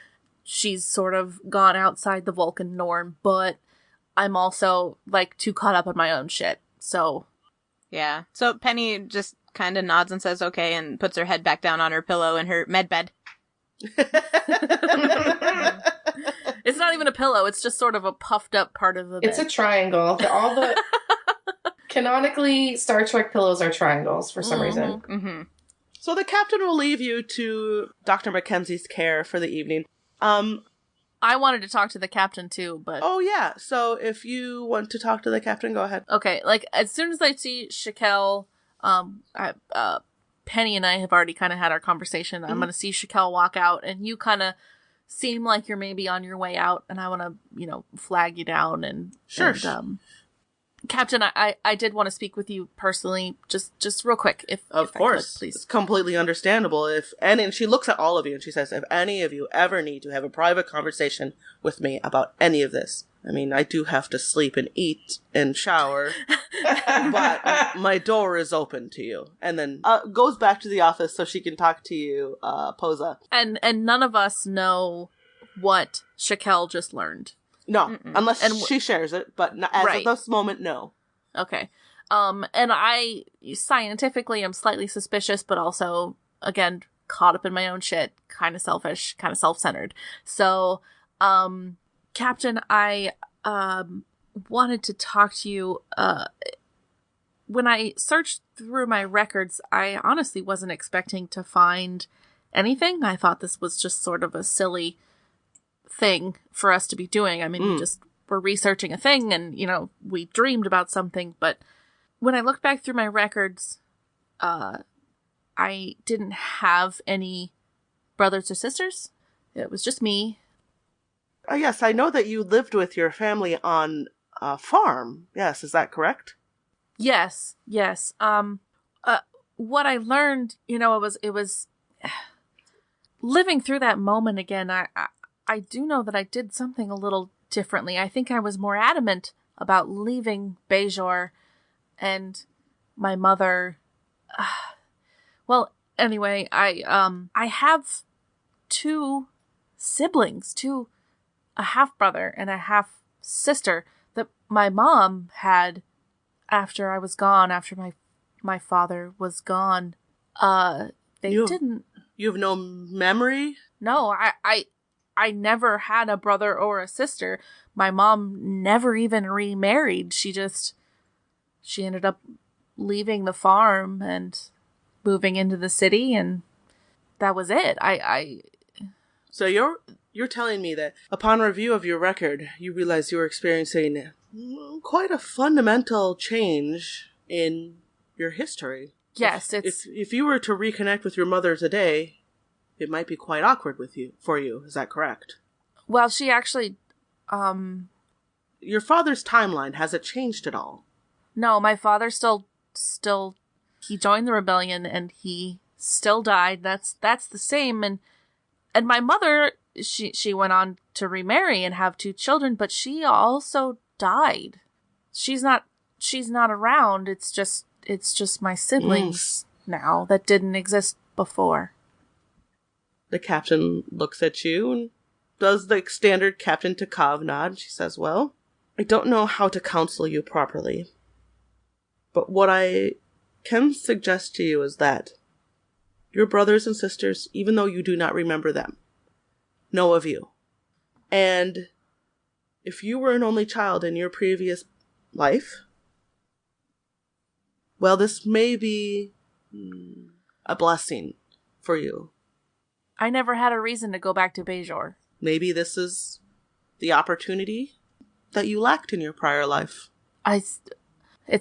she's sort of gone outside the Vulcan norm, but I'm also, like, too caught up on my own shit, so. Yeah. So Penny just kind of nods and says okay and puts her head back down on her pillow in her med bed. It's not even a pillow, it's just sort of a puffed up part of the bed. It's a triangle. All the... Canonically, Star Trek pillows are triangles for some reason. Mm-hmm. So the captain will leave you to Dr. Mackenzie's care for the evening. I wanted to talk to the captain too, but... Oh, yeah. So if you want to talk to the captain, go ahead. Okay, like, as soon as I see Shakel, Penny and I have already kind of had our conversation. I'm going to see Shakel walk out, and you kind of seem like you're maybe on your way out, and I want to, flag you down and... Sure. And, Captain, I did want to speak with you personally, just real quick, if of course, could, please. It's completely understandable. And she looks at all of you and she says, if any of you ever need to have a private conversation with me about any of this, I mean, I do have to sleep and eat and shower, but my door is open to you. And then goes back to the office so she can talk to you, Posa. And none of us know what Shakel just learned. No, unless she shares it, but as of this moment, no. Okay. And I scientifically am slightly suspicious, but also, again, caught up in my own shit, kind of selfish, kind of self-centered. So, Captain, I wanted to talk to you. When I searched through my records, I honestly wasn't expecting to find anything. I thought this was just sort of a silly thing for us to be doing. I mean, we just were researching a thing and, we dreamed about something. But when I looked back through my records, I didn't have any brothers or sisters. It was just me. Yes, I know that you lived with your family on a farm. Yes, is that correct? Yes. What I learned, it was living through that moment again. I do know that I did something a little differently. I think I was more adamant about leaving Bajor, and my mother. Well, anyway, I have two siblings, a half-brother and a half-sister that my mom had after I was gone, after my father was gone. Didn't... You have no memory? No, I never had a brother or a sister. My mom never even remarried. She ended up leaving the farm and moving into the city, and that was it. So you're telling me that upon review of your record, you realize you were experiencing quite a fundamental change in your history. Yes, if you were to reconnect with your mother today, it might be quite awkward for you. Is that correct? Well, she actually, Your father's timeline, has it changed at all? No, my father still, he joined the rebellion and he still died. That's the same. And my mother, she went on to remarry and have 2 children, but she also died. She's not around. It's just my siblings now that didn't exist before. The captain looks at you and does the standard Captain Takov nod. She says, well, I don't know how to counsel you properly, but what I can suggest to you is that your brothers and sisters, even though you do not remember them, know of you. And if you were an only child in your previous life, well, this may be a blessing for you. I never had a reason to go back to Bajor. Maybe this is the opportunity that you lacked in your prior life. It's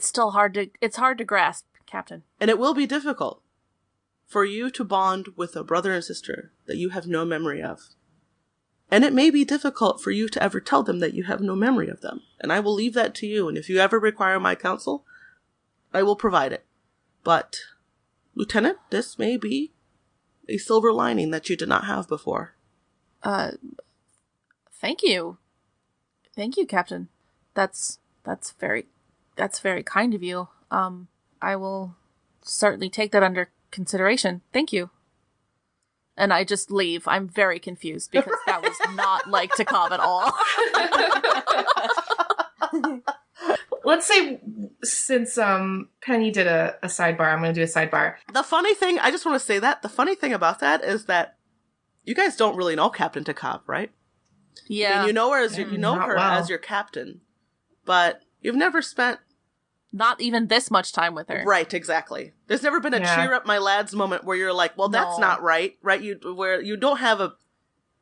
still hard to grasp, Captain. And it will be difficult for you to bond with a brother and sister that you have no memory of. And it may be difficult for you to ever tell them that you have no memory of them. And I will leave that to you. And if you ever require my counsel, I will provide it. But, Lieutenant, this may be a silver lining that you did not have before. Thank you. Thank you, Captain. That's very kind of you. I will certainly take that under consideration. Thank you. And I just leave. I'm very confused because that was not like Takov at all. Let's say, since Penny did a sidebar, I'm going to do a sidebar. The funny thing, I just want to say that, the funny thing about that is that you guys don't really know Captain Takov, right? Yeah. And you know her as your captain, but you've never spent not even this much time with her. Right, exactly. There's never been a cheer up my lads moment where you're like, well, that's not right? Where you don't have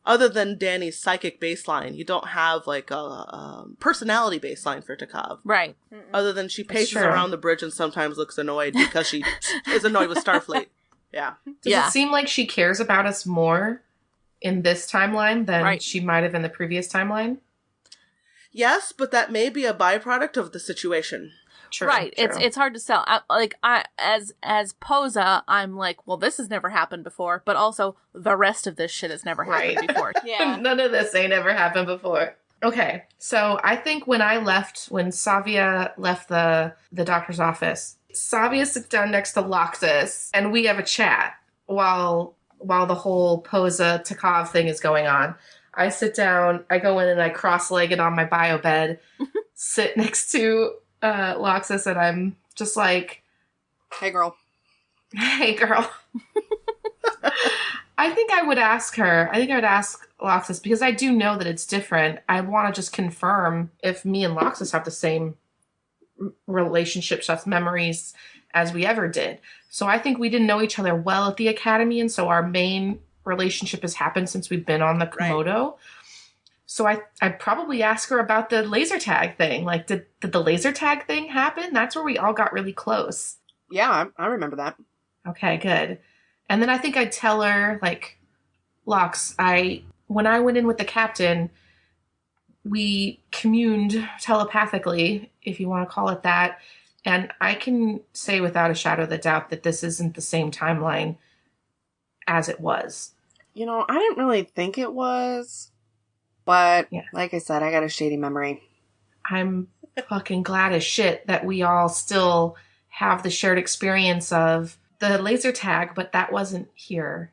other than Danny's psychic baseline, you don't have like a personality baseline for Takov. Right. Other than she paces around the bridge and sometimes looks annoyed because she is annoyed with Starfleet. Yeah. Does it seem like she cares about us more in this timeline than she might have in the previous timeline? Yes, but that may be a byproduct of the situation. True, right. True. It's hard to sell. As Posa, I'm like, well, this has never happened before, but also the rest of this shit has never happened before. Yeah. None of this ain't ever happened before. Okay, so I think when Savia left the doctor's office, Savia sits down next to Loxus, and we have a chat while the whole Posa Takov thing is going on. I sit down, I go in and I cross-legged on my bio bed, sit next to Loxus, and I'm just like, Hey, girl. hey, girl. I think I would ask Loxus, because I do know that it's different. I want to just confirm if me and Loxus have the same relationships, memories as we ever did. So I think we didn't know each other well at the academy, and so our main relationship has happened since we've been on the Komodo. Right. So I'd probably ask her about the laser tag thing. Like, did the laser tag thing happen? That's where we all got really close. Yeah, I remember that. Okay, good. And then I think I'd tell her, like, Lox, when I went in with the captain, we communed telepathically, if you want to call it that. And I can say without a shadow of a doubt that this isn't the same timeline as it was. You know, I didn't really think it was. But, like I said, I got a shady memory. I'm fucking glad as shit that we all still have the shared experience of the laser tag, but that wasn't here.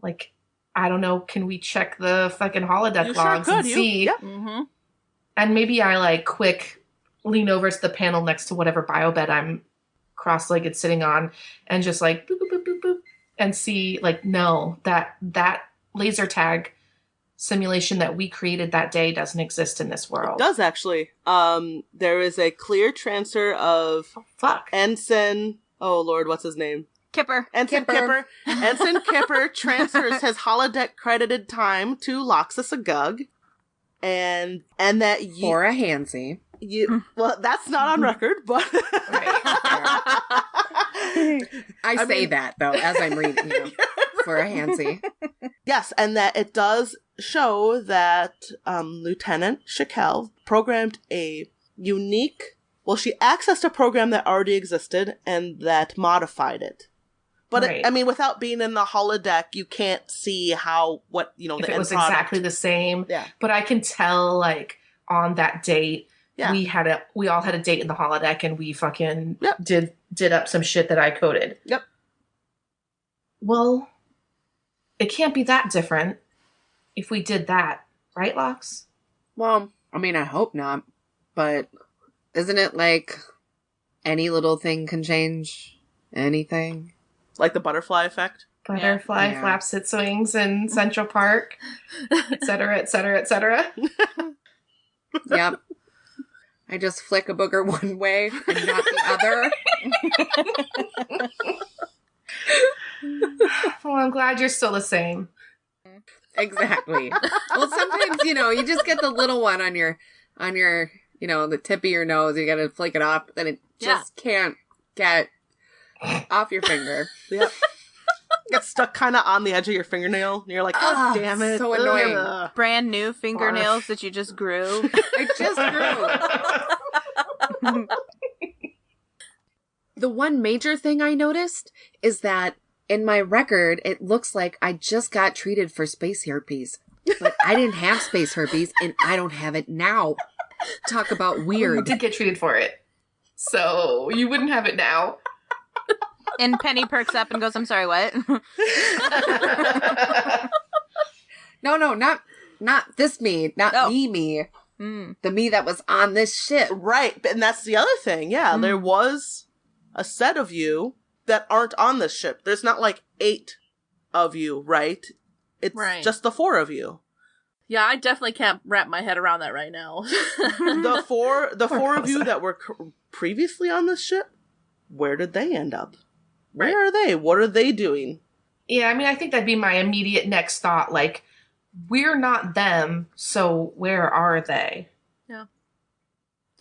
Like, I don't know, can we check the fucking holodeck logs and see? Yep. Mm-hmm. And maybe I, like, quick lean over to the panel next to whatever biobed I'm cross-legged sitting on and just, like, boop, boop, boop, boop, boop, and see, like, no, that laser tag simulation that we created that day doesn't exist in this world. It does, actually. There is a clear transfer of Ensign... Oh, Lord, what's his name? Kipper. Ensign Kipper. Ensign Kipper transfers his holodeck credited time to Loxus Agug. And that you... For a handsy. Well, that's not on record, but... I say that, though, as I'm reading, for a handsy. Yes, and that it does show that Lieutenant Shakel programmed a unique... Well, she accessed a program that already existed and that modified it. But, I mean, without being in the holodeck, you can't see if it was exactly the same. Yeah. But I can tell, like, on that date... Yeah. We all had a date in the holodeck, and we fucking did up some shit that I coded. Yep. Well, it can't be that different if we did that, right, Lox? Well, I mean, I hope not, but isn't it like any little thing can change anything? Like the butterfly effect? Butterfly flaps its wings in Central Park, et cetera, et cetera, et cetera. Yep. I just flick a booger one way and not the other. Well, I'm glad you're still the same. Exactly. Well, sometimes, you just get the little one on your, the tip of your nose. You gotta flick it off, then it just can't get off your finger. Yep. Gets stuck kind of on the edge of your fingernail. And you're like, oh, damn it. So annoying. Brand new fingernails that you just grew. I just grew. The one major thing I noticed is that in my record, it looks like I just got treated for space herpes. But I didn't have space herpes, and I don't have it now. Talk about weird. You did get treated for it. So you wouldn't have it now. And Penny perks up and goes, I'm sorry, what? No, not this me. Not me. Mm. The me that was on this ship. Right. And that's the other thing. Yeah, there was a set of you that aren't on this ship. There's not like 8 of you, right? It's just the 4 of you. Yeah, I definitely can't wrap my head around that right now. The four of you that were previously on this ship, where did they end up? Where are they? What are they doing? Yeah, I mean, I think that'd be my immediate next thought. Like, we're not them, so where are they? Yeah.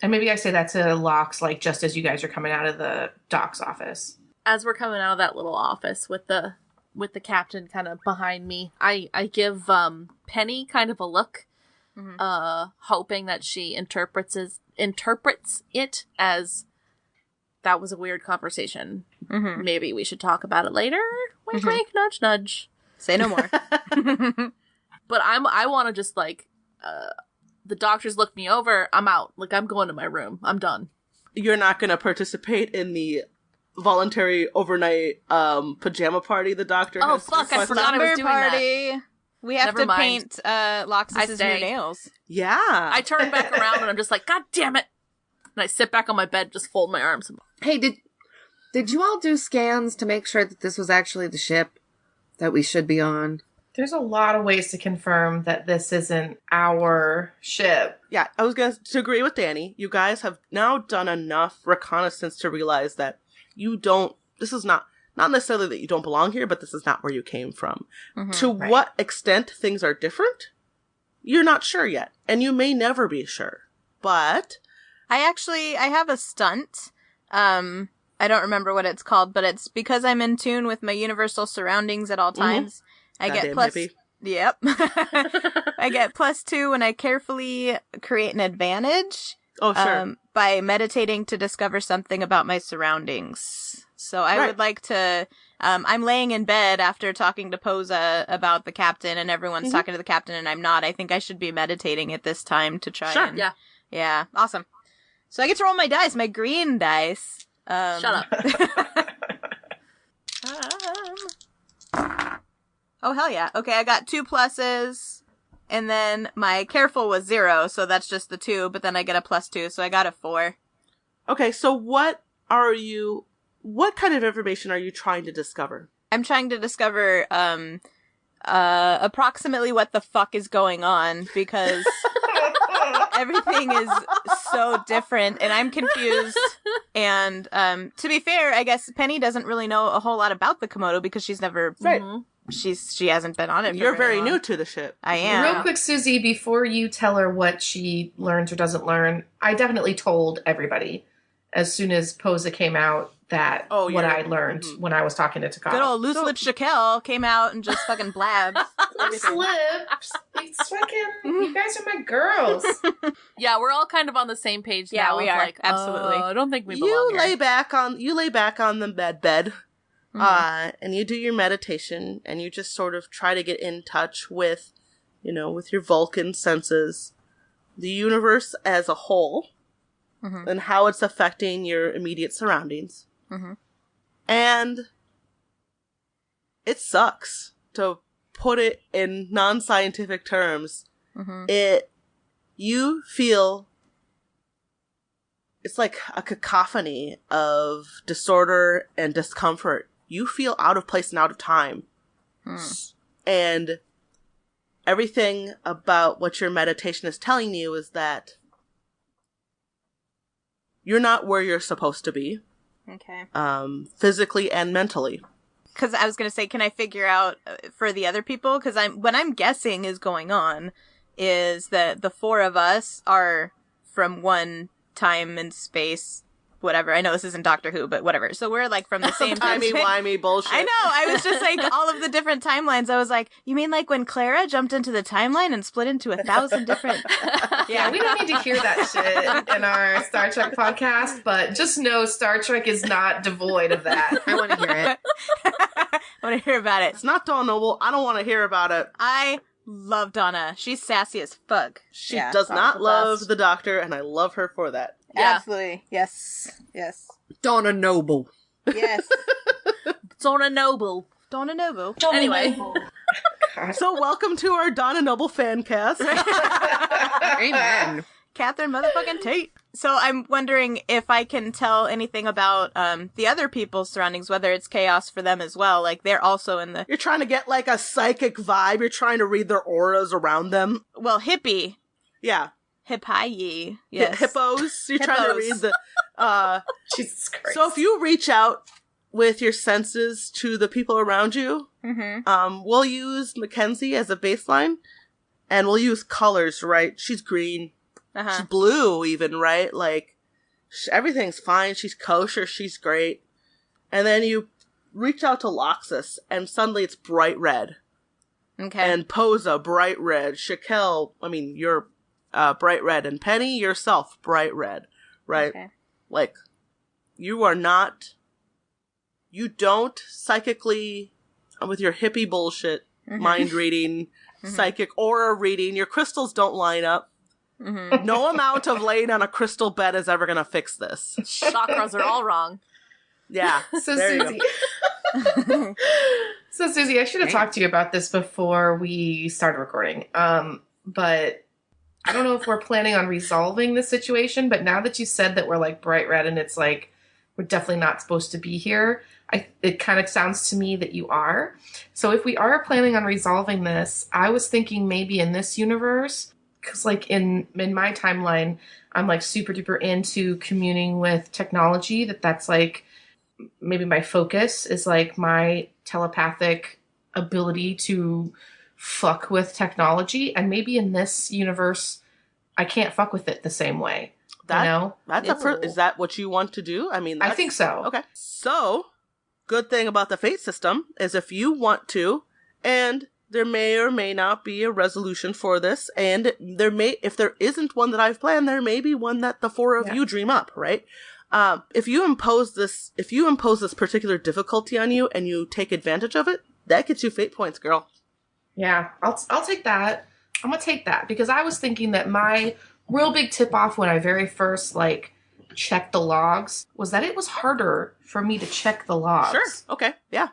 And maybe I say that to Lox, like, just as you guys are coming out of the doc's office. As we're coming out of that little office with the captain kind of behind me, I give Penny kind of a look, hoping that she interprets it as that was a weird conversation. Mm-hmm. Maybe we should talk about it later. Wink, wink, nudge, nudge. Say no more. But I want to just like The doctors look me over. I'm out. Like, I'm going to my room. I'm done. You're not going to participate in the voluntary overnight pajama party the doctor Oh, has fuck, I requested? forgot I was doing that. Party. We have Never to mind. paint Loxus's new stay. nails. Yeah. I turn back around and I'm just like, God damn it. And I sit back on my bed, just fold my arms. Hey, did you all do scans to make sure that this was actually the ship that we should be on? There's a lot of ways to confirm that this isn't our ship. Yeah, I was going to agree with Danny. You guys have now done enough reconnaissance to realize that this is not necessarily that you don't belong here, but this is not where you came from. To what extent things are different, you're not sure yet. And you may never be sure. But I have a stunt. I don't remember what it's called, but it's because I'm in tune with my universal surroundings at all times. I get plus. Hippie. Yep. I get +2 when I carefully create an advantage. Oh, sure. By meditating to discover something about my surroundings. So I would like to. I'm laying in bed after talking to Posa about the captain, and everyone's talking to the captain, and I'm not. I think I should be meditating at this time to try. Sure. Yeah. Awesome. So I get to roll my dice, my green dice. Shut up. Oh, hell yeah. Okay, I got 2 pluses, and then my careful was 0, so that's just the 2, but then I get a +2, so I got a 4. Okay, so what kind of information are you trying to discover? I'm trying to discover, approximately what the fuck is going on, because everything is so different, and I'm confused. And, to be fair, I guess Penny doesn't really know a whole lot about the Komodo because she's never... Right. She hasn't been on it for You're very long. new to the ship. I am. Real quick, Susie, before you tell her what she learns or doesn't learn, I definitely told everybody as soon as Posa came out that what I learned when I was talking to Takao. Good old loose lip Shaquille came out and just fucking blabbed. Lips. It's fucking, you guys are my girls. Yeah, we're all kind of on the same page now. Yeah, we are. Like, Absolutely. I don't think we belong You here. lay back on the bed. And you do your meditation, and you just sort of try to get in touch with, with your Vulcan senses, the universe as a whole, and how it's affecting your immediate surroundings. And it sucks, to put it in non-scientific terms. You feel it's like a cacophony of disorder and discomfort. You feel out of place and out of time. And everything about what your meditation is telling you is that you're not where you're supposed to be. Okay. Physically and mentally. Because I was going to say, can I figure out for the other people? Because what I'm guessing is going on is that the 4 of us are from one time and space, whatever. I know this isn't Doctor Who, but whatever. So we're like from the same time. Timey-wimey bullshit. I know. I was just like, all of the different timelines. I was like, you mean like when Clara jumped into the timeline and split into 1,000 different... Yeah, we don't need to hear that shit in our Star Trek podcast, but just know Star Trek is not devoid of that. I want to hear it. I want to hear about it. It's not Dawn Noble. I don't want to hear about it. I love Donna. She's sassy as fuck. She does not love the Doctor, and I love her for that. Yeah. Absolutely. Yes. Donna Noble. Yes. Donna Noble. Donna Noble. Anyway. So welcome to our Donna Noble fan cast. Amen. Catherine motherfucking Tate. So I'm wondering if I can tell anything about the other people's surroundings, whether it's chaos for them as well. Like, they're also in the... You're trying to get like a psychic vibe. You're trying to read their auras around them. Well, hippie. Yeah. Hippie. Yes. Hippos. You're trying to read the... Jesus Christ. So if you reach out with your senses to the people around you, we'll use Mackenzie as a baseline, and we'll use colors, right? She's green. She's blue even, right? Like, everything's fine. She's kosher. She's great. And then you reach out to Loxus, and suddenly it's bright red. Okay. And Posa, bright red. Shaquille, you're bright red. And Penny, yourself, bright red. Right? Okay. Like, you don't psychically, with your hippie bullshit, mind reading, psychic aura reading, your crystals don't line up. No amount of laying on a crystal bed is ever going to fix this. Chakras are all wrong. Yeah. So there you Susie, go. so Susie, I should have talked to you about this before we started recording. But I don't know if we're planning on resolving this situation. But now that you said that we're like bright red and it's like we're definitely not supposed to be here, it kind of sounds to me that you are. So if we are planning on resolving this, I was thinking maybe in this universe, because like in my timeline, I'm like super duper into communing with technology. That's like maybe my focus is like my telepathic ability to fuck with technology. And maybe in this universe, I can't fuck with it the same way. That, you know? is that what you want to do? I mean, I think so. Okay. So, good thing about the fate system is if you want to, and there may or may not be a resolution for this, and if there isn't one that I've planned, there may be one that the four of you dream up, right? If you impose this particular difficulty on you and you take advantage of it, that gets you fate points, girl. Yeah, I'll take that. I'm gonna take that because I was thinking that my real big tip off when I very first like checked the logs was that it was harder for me to check the logs. Sure. Okay. Yeah.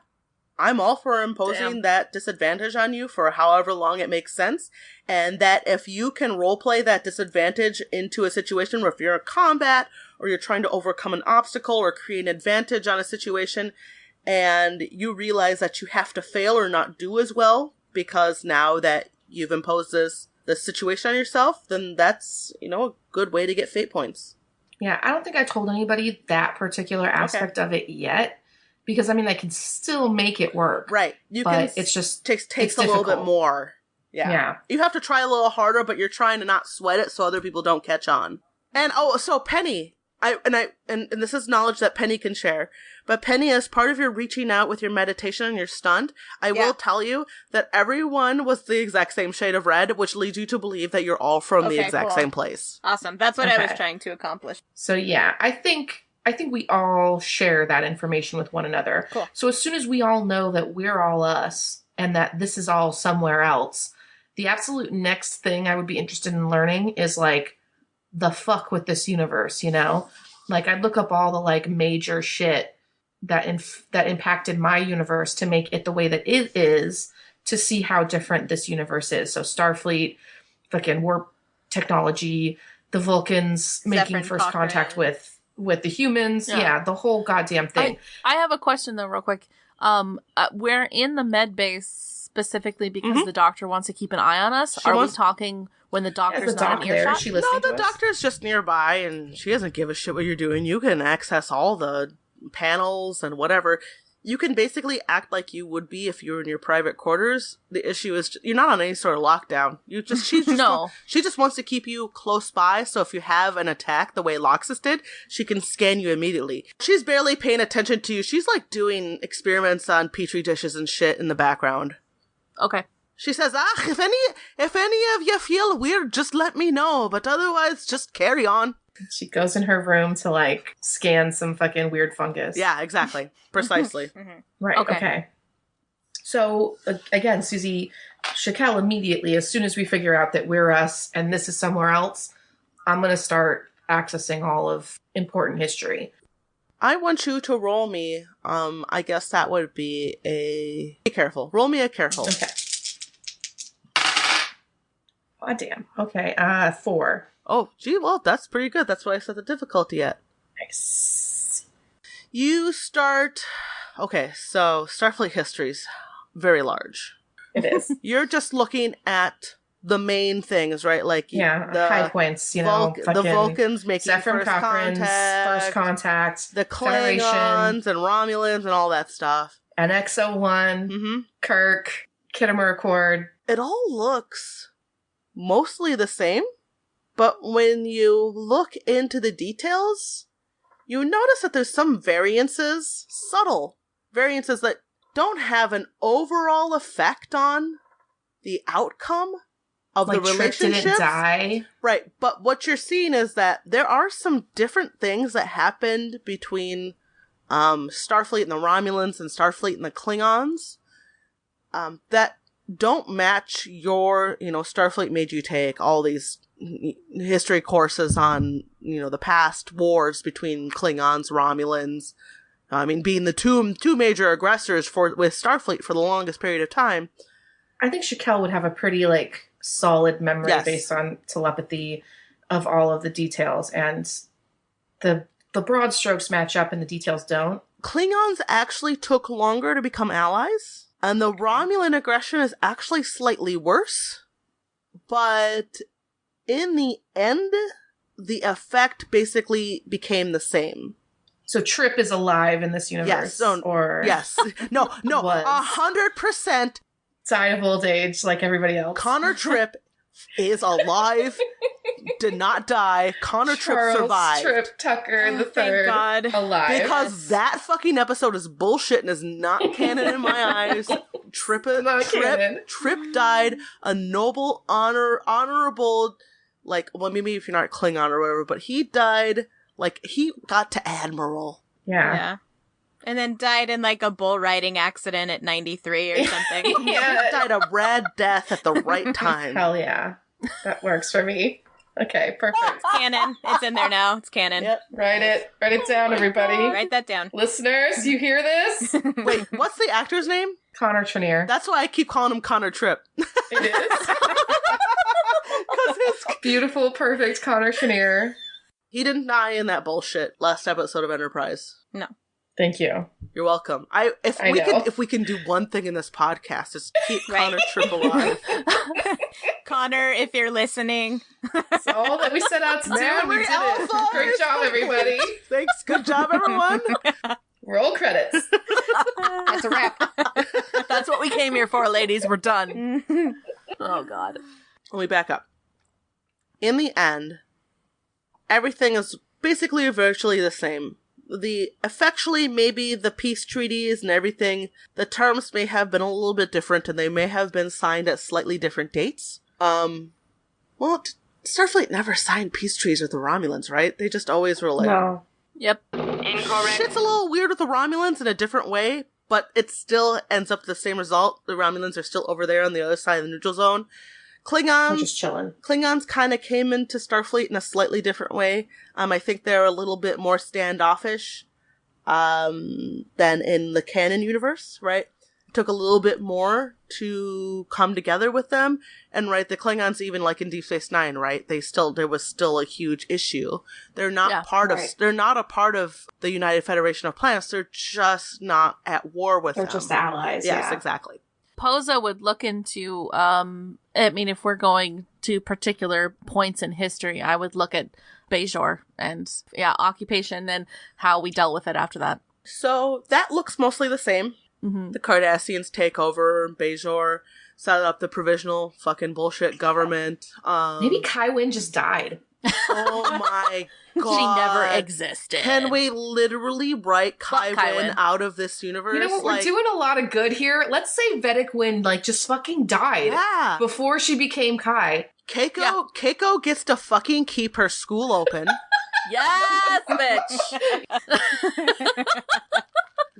I'm all for imposing that disadvantage on you for however long it makes sense. And that if you can roleplay that disadvantage into a situation where if you're in combat or you're trying to overcome an obstacle or create an advantage on a situation and you realize that you have to fail or not do as well because now that you've imposed this situation on yourself, then that's, a good way to get fate points. Yeah, I don't think I told anybody that particular aspect of it yet. Because, I mean, I can still make it work. Right. It's just takes a little bit more. Yeah. You have to try a little harder, but you're trying to not sweat it so other people don't catch on. And, so Penny, and this is knowledge that Penny can share, but Penny, as part of your reaching out with your meditation and your stunt, I will tell you that everyone was the exact same shade of red, which leads you to believe that you're all from the exact same place. Awesome. That's what I was trying to accomplish. So, yeah, I think we all share that information with one another. Cool. So as soon as we all know that we're all us and that this is all somewhere else, the absolute next thing I would be interested in learning is like the fuck with this universe, Like I'd look up all the like major shit that impacted my universe to make it the way that it is to see how different this universe is. So Starfleet, fucking warp technology, the Vulcans making first contact with the humans. Yeah, the whole goddamn thing. I have a question though, real quick. We're in the med base specifically because the doctor wants to keep an eye on us. We talking when the doctor's not in earshot? No, the doctor's just nearby and she doesn't give a shit what you're doing. You can access all the panels and whatever. You can basically act like you would be if you were in your private quarters. The issue is you're not on any sort of lockdown. She just wants to keep you close by. So if you have an attack the way Loxus did, she can scan you immediately. She's barely paying attention to you. She's like doing experiments on petri dishes and shit in the background. Okay. She says, if any of you feel weird, just let me know. But otherwise, just carry on. She goes in her room to like scan some fucking weird fungus. Yeah, exactly. Precisely. Right. Okay. So again, Susie, Shakel immediately, as soon as we figure out that we're us and this is somewhere else, I'm going to start accessing all of important history. I want you to roll me, I guess that would be be careful. Roll me a careful. Okay. Oh, damn. Okay. 4. Oh, gee, well, that's pretty good. That's what I set the difficulty at. Nice. You start... Okay, so Starfleet history's very large. It is. You're just looking at the main things, right? Like the high points, the Vulcans making first contact, the Klingons and Romulans and all that stuff. And X-01, Kirk, Kittimer Accord. It all looks mostly the same. But when you look into the details, you notice that there's some variances, subtle variances that don't have an overall effect on the outcome of the relationships. Trip didn't die. Right, but what you're seeing is that there are some different things that happened between Starfleet and the Romulans and Starfleet and the Klingons that don't match your, Starfleet made you take all these history courses on, the past wars between Klingons, Romulans. I mean, being the two major aggressors with Starfleet for the longest period of time. I think Shakel would have a pretty, solid memory based on telepathy of all of the details, and the broad strokes match up and the details don't. Klingons actually took longer to become allies, and the Romulan aggression is actually slightly worse, but in the end, the effect basically became the same. So Trip is alive in this universe? Yes. No, 100%. Died of old age like everybody else. Connor Trip is alive, did not die. Connor Tripp survived. Trip Tucker the third, God. alive. Because that fucking episode is bullshit and is not canon in my eyes. Trip died a noble, honorable, maybe if you're not Klingon or whatever, but he died, he got to Admiral. Yeah. And then died in a bull riding accident at 93 or something. Yeah. Died a rad death at the right time. Hell yeah. That works for me. Okay, perfect. It's canon. It's in there now. It's canon. Yep. Write it down, everybody. Write that down. Listeners, you hear this? Wait, what's the actor's name? Connor Trenier. That's why I keep calling him Connor Tripp. It is. Because his Beautiful, perfect Connor Trenier. He didn't die in that bullshit last episode of Enterprise. No. Thank you. You're welcome. If we can do one thing in this podcast, is keep Connor Tripp alive. Connor, if you're listening. That's all that we set out to do, and we did it. Great job, everybody. Thanks. Good job, everyone. Roll credits. That's a wrap. That's what we came here for, ladies. We're done. Oh, God. Let me back up. In the end, everything is basically virtually the same. Effectually, maybe the peace treaties and everything, the terms may have been a little bit different and they may have been signed at slightly different dates. Starfleet never signed peace treaties with the Romulans, right? They just always were No. Yep. Incorrect. Shit's a little weird with the Romulans in a different way, but it still ends up the same result. The Romulans are still over there on the other side of the neutral zone. I'm just chilling. Klingons kind of came into Starfleet in a slightly different way. I think they're a little bit more standoffish than in the canon universe, right? It took a little bit more to come together with them. And, right, the Klingons, even in Deep Space Nine, right, there was still a huge issue. They're not they're not a part of the United Federation of Planets. They're just not at war with them. They're just allies. Yes, yeah. exactly. Posa would look into, if we're going to particular points in history, I would look at Bajor and, occupation and how we dealt with it after that. So that looks mostly the same. Mm-hmm. The Cardassians take over, Bajor set up the provisional fucking bullshit government. Maybe Kai Wynn just died. Oh my god. She never existed. Can we literally write Kai Wynn out of this universe? You know what? We're doing a lot of good here. Let's say Vedic Wynn, just fucking died. Yeah. Before she became Kai. Keiko gets to fucking keep her school open. Yes, bitch.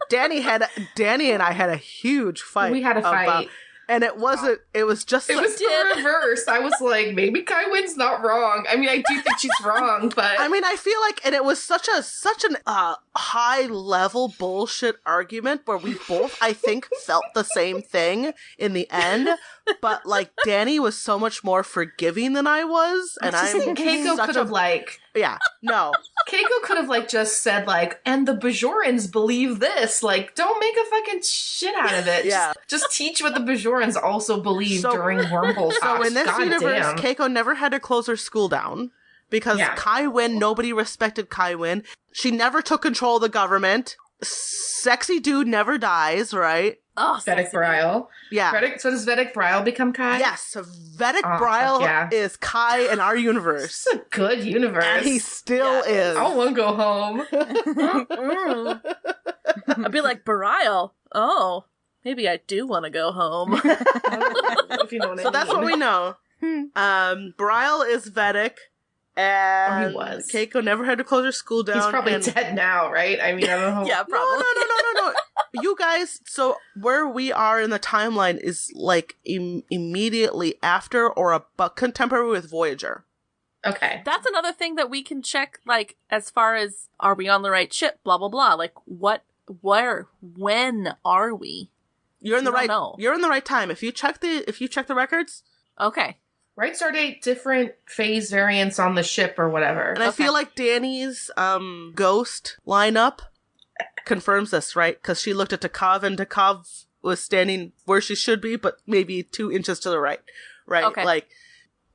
Danny and I had a huge fight. We had a fight. And it wasn't, it was just It was the reverse. I was like, maybe Kai Wynn's not wrong. I mean, I do think she's wrong, but... I mean, I feel and it was such an high level bullshit argument where we both, I think, felt the same thing in the end, but Danny was so much more forgiving than I was, and Keiko could have yeah, no. Keiko could have just said and the Bajorans believe this. Don't make a fucking shit out of it. Yeah. Just teach what the Bajorans also believe during wormhole talks. So in this universe, damn. Keiko never had to close her school down because Kai Wynn, nobody respected Kai Wynn. She never took control of the government. Sexy dude never dies, right? Oh, Vedic Brile. Yeah. So does Vedic Brile become Kai? Yes, Vedic Brile is Kai in our universe. It's a good universe. And he still is. I want to go home. I'd be like, Barial. Oh, maybe I do want to go home. If you know what I So that's what we know. Brile is Vedic. And he was. Keiko never had to close her school down. He's probably dead now, right? I mean, I don't know. Yeah, probably. No. You guys, so where we are in the timeline is immediately after or contemporary with Voyager. Okay. That's another thing that we can check, like, as far as, are we on the right ship, blah, blah, blah. Like, where, when are we? You're in the We don't right. know. You're in the right time. If you check the records, Okay. Right start date, different phase variants on the ship or whatever. and I feel like Danny's ghost lineup confirms this, right? Because she looked at Takov, and Takov was standing where she should be, but maybe 2 inches to the right. Right? Okay. Like,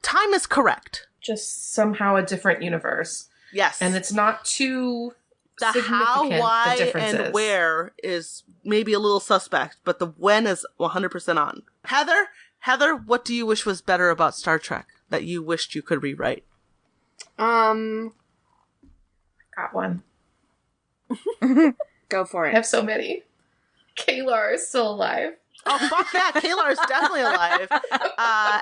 time is correct. Just somehow a different universe. Yes. And it's not too the how, significant, why, the differences. and where is maybe a little suspect, but the when is 100% on. Heather, what do you wish was better about Star Trek that you wished you could rewrite? Got one. Go for I it. have so many. Kalar is still alive. Oh, fuck yeah, Kalar is definitely alive.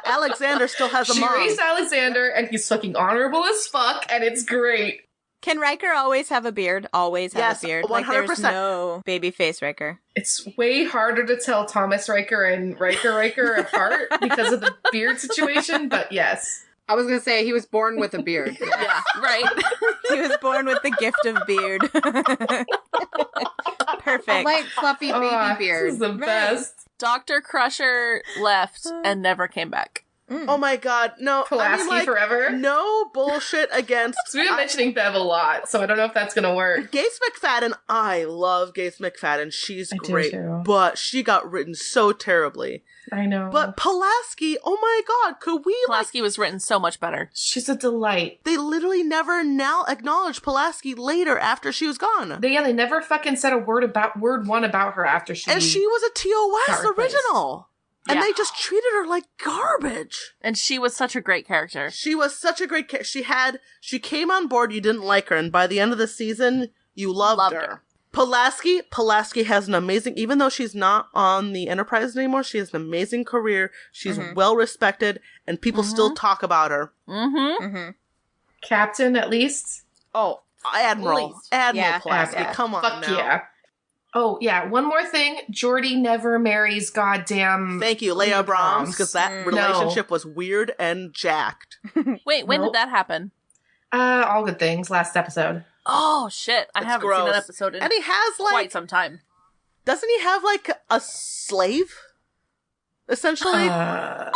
Alexander still has a She mom. raised Alexander, and he's fucking honorable as fuck, and it's great. Can Riker always have a beard? Always have Yes, a beard. Like, 100%. there's no baby face Riker. It's way harder to tell Thomas Riker and Riker apart because of the beard situation, but yes. I was going to say he was born with a beard. Yeah, right. He was born with the gift of beard. A Perfect. light, fluffy baby This beard. is the best. Dr. Crusher left and never came back. Oh my god, no. Pulaski forever. No bullshit against... So we've been mentioning Bev a lot, so I don't know if that's gonna work. Gates McFadden, I love Gates McFadden. She's I do great. too. But she got written so terribly. I know. But Pulaski, oh my god, could we Pulaski was written so much better. she's a delight. They literally never now acknowledged Pulaski later after she was gone. They never fucking said a word one about her after she And she was a TOS got replaced. original. And Yeah. they just treated her like garbage. And she was such a great character. She was such a great character. She came on board, you didn't like her, and by the end of the season, you loved her. Pulaski has an amazing, even though she's not on the Enterprise anymore, she has an amazing career. She's well respected, and people still talk about her. Captain, at least. Oh, Admiral. Please. Admiral Yeah. Pulaski, Yeah. come on Fuck now. yeah. Oh, yeah. One more thing. Geordi never marries goddamn... Thank you, Leia Brahms, because that No. relationship was weird and jacked. Wait, when Nope. did that happen? All good things. Last episode. Oh, shit. I It's haven't gross. seen that episode in And he has, quite like, some time. doesn't he have, like, a slave? Essentially? What?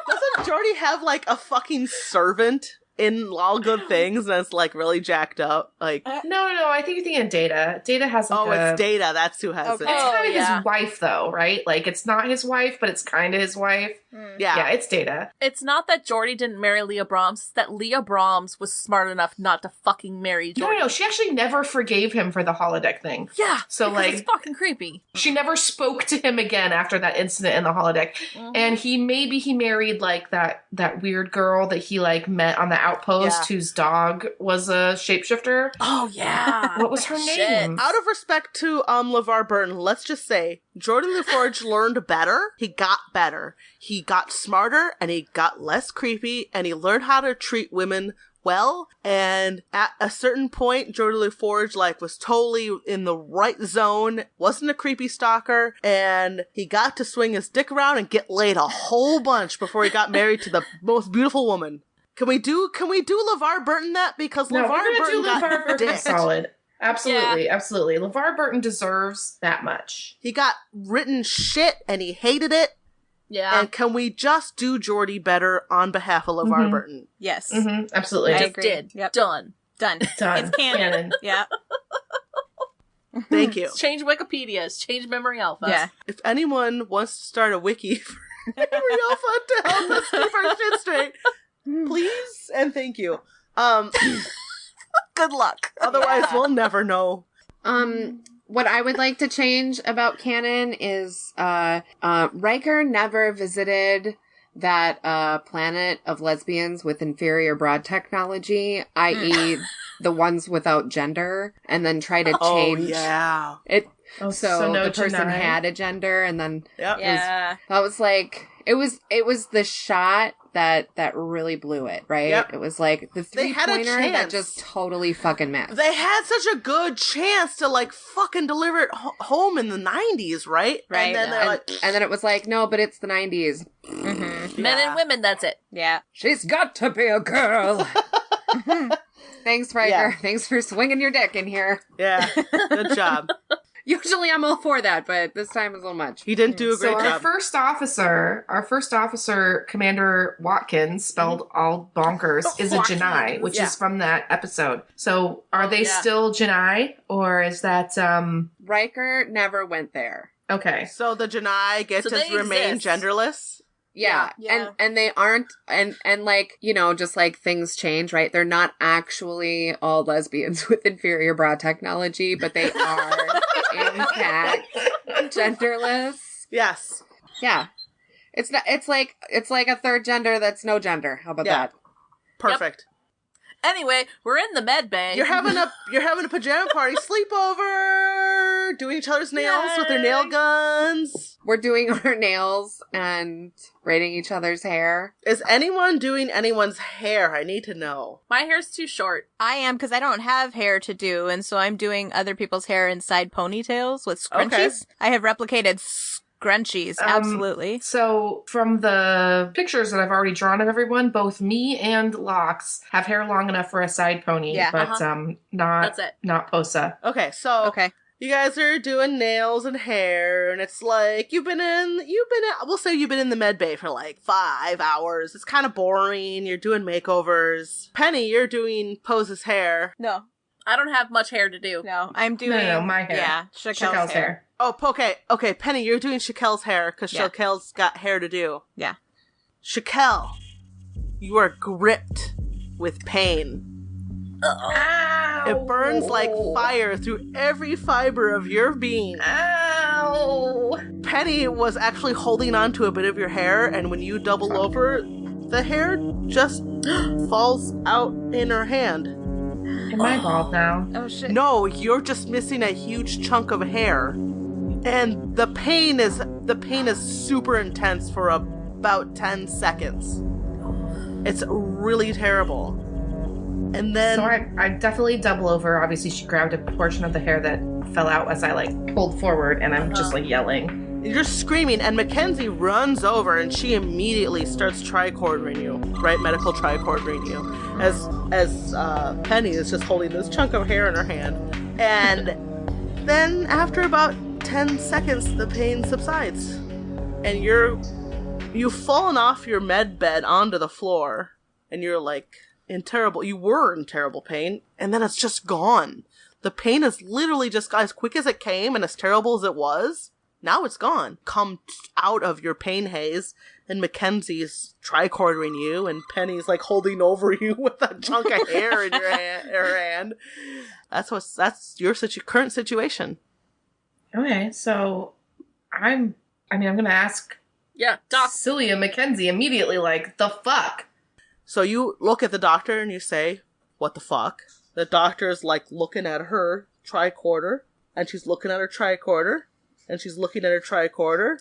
Doesn't Geordi have, like, a fucking servant in all good things and it's, like, really jacked up? Like, No. I think you're thinking of Data. Data has like it's Data. That's who has Okay. it. It's kind of yeah. his wife, though, right? Like, it's not his wife, but it's kind of his wife. Yeah, it's Data. It's not that Geordi didn't marry Leah Brahms, it's that Leah Brahms was smart enough not to fucking marry Geordi. No. She actually never forgave him for the holodeck thing. Yeah, So, because like- it's fucking creepy. She never spoke to him again after that incident in the holodeck. And he married, like, that weird girl that he, like, met on the outpost Yeah. whose dog was a shapeshifter. Oh, yeah. What was her Shit. name? Out of respect to LeVar Burton, let's just say Jordan LaForge learned better. He got better. He got smarter and he got less creepy and he learned how to treat women well. And at a certain point, Jordan LaForge was totally in the right zone, wasn't a creepy stalker, and he got to swing his dick around and get laid a whole bunch before he got married to the most beautiful woman. Can we do LeVar Burton that? Because No, LeVar we're Burton gonna do got LeVar Burton dicked. solid. Absolutely. LeVar Burton deserves that much. He got written shit and he hated it. Yeah. And can we just do Geordi better on behalf of LeVar Burton? Yes. Absolutely. I Just agree. did. Yep. Done. Done. Done. It's canon. Yeah. Thank you. Change Wikipedia's. Change Memory Alpha. Yeah. If anyone wants to start a wiki for Memory Alpha to help us keep our shit straight, please and thank you. Good luck. Otherwise, we'll never know. What I would like to change about canon is Riker never visited that planet of lesbians with inferior broad technology, i.e. the ones without gender, and then try to change yeah. it Oh, so no the person Chennai. had a gender, and then Yep. Yeah. that was like It was the shot that really blew it, right? Yep. It was like the They had a three-pointer that chance. just totally fucking missed. They had such a good chance to, like, fucking deliver it home in the 90s, right? Right. And then they're like... And then it was like, no, but it's the 90s. Mm-hmm. Men and women, that's it. Yeah. She's got to be a girl. Thanks, Riker. Yeah. Thanks for swinging your dick in here. Yeah, good job. Usually I'm all for that, but this time was a little much. He didn't do a great So our job. first officer, Commander Watkins, spelled all bonkers, is a Janai, which is from that episode. So are they still Janai, or is that Riker never went there. okay? So the Janai get So to they remain exist. genderless? Yeah. Yeah. And they aren't, and like, you know, just like things change, right? They're not actually all lesbians with inferior bra technology, but they are in fact genderless. Yes. Yeah. It's like a third gender that's no gender. How about that? Perfect. Anyway, we're in the med bay. You're having a pajama party sleepover, doing each other's nails with their nail guns. We're doing our nails and braiding each other's hair. Is anyone doing anyone's hair? I need to know. My hair's too short. I am, because I don't have hair to do, and so I'm doing other people's hair inside ponytails with scrunchies. Okay. I have replicated scrunchies, absolutely. So from the pictures that I've already drawn of everyone, both me and Lox have hair long enough for a side pony, Yeah. but not That's it. not Posa. Okay, so Okay. you guys are doing nails and hair, and it's like we'll say you've been in the med bay for like 5 hours. It's kind of boring. You're doing makeovers. Penny, you're doing Pose's hair. No. I don't have much hair to do. No, I'm doing... No, my hair. Yeah, Shakel's hair. Oh, okay, Penny, you're doing Shakel's hair, because Yeah. Shakel's got hair to do. Yeah. Shakel, you are gripped with pain. Ow! It burns like fire through every fiber of your being. Ow! Penny was actually holding on to a bit of your hair, and when you double over, the hair just falls out in her hand. Am I bald now? Oh, shit. No, you're just missing a huge chunk of hair. And the pain is super intense for about 10 seconds. It's really terrible. And then So I definitely double over. Obviously, she grabbed a portion of the hair that fell out as I like pulled forward, and I'm just like yelling. you're screaming, and Mackenzie runs over, and she immediately starts tricording you, right? Medical tricording you, as Penny is just holding this chunk of hair in her hand. And then after about 10 seconds, the pain subsides, and you've fallen off your med bed onto the floor, and you're like you were in terrible pain, and then it's just gone. The pain is literally just as quick as it came, and as terrible as it was, now it's gone. Come out of your pain haze, and Mackenzie's tricording you, and Penny's like holding over you with a chunk of hair in her hand. That's your current situation. Okay, so I'm gonna ask Yeah, Doc. Celia Mackenzie immediately, like, the fuck? So you look at the doctor and you say, "What the fuck?" The doctor's like looking at her tricorder, and she's looking at her tricorder, and she's looking at her tricorder,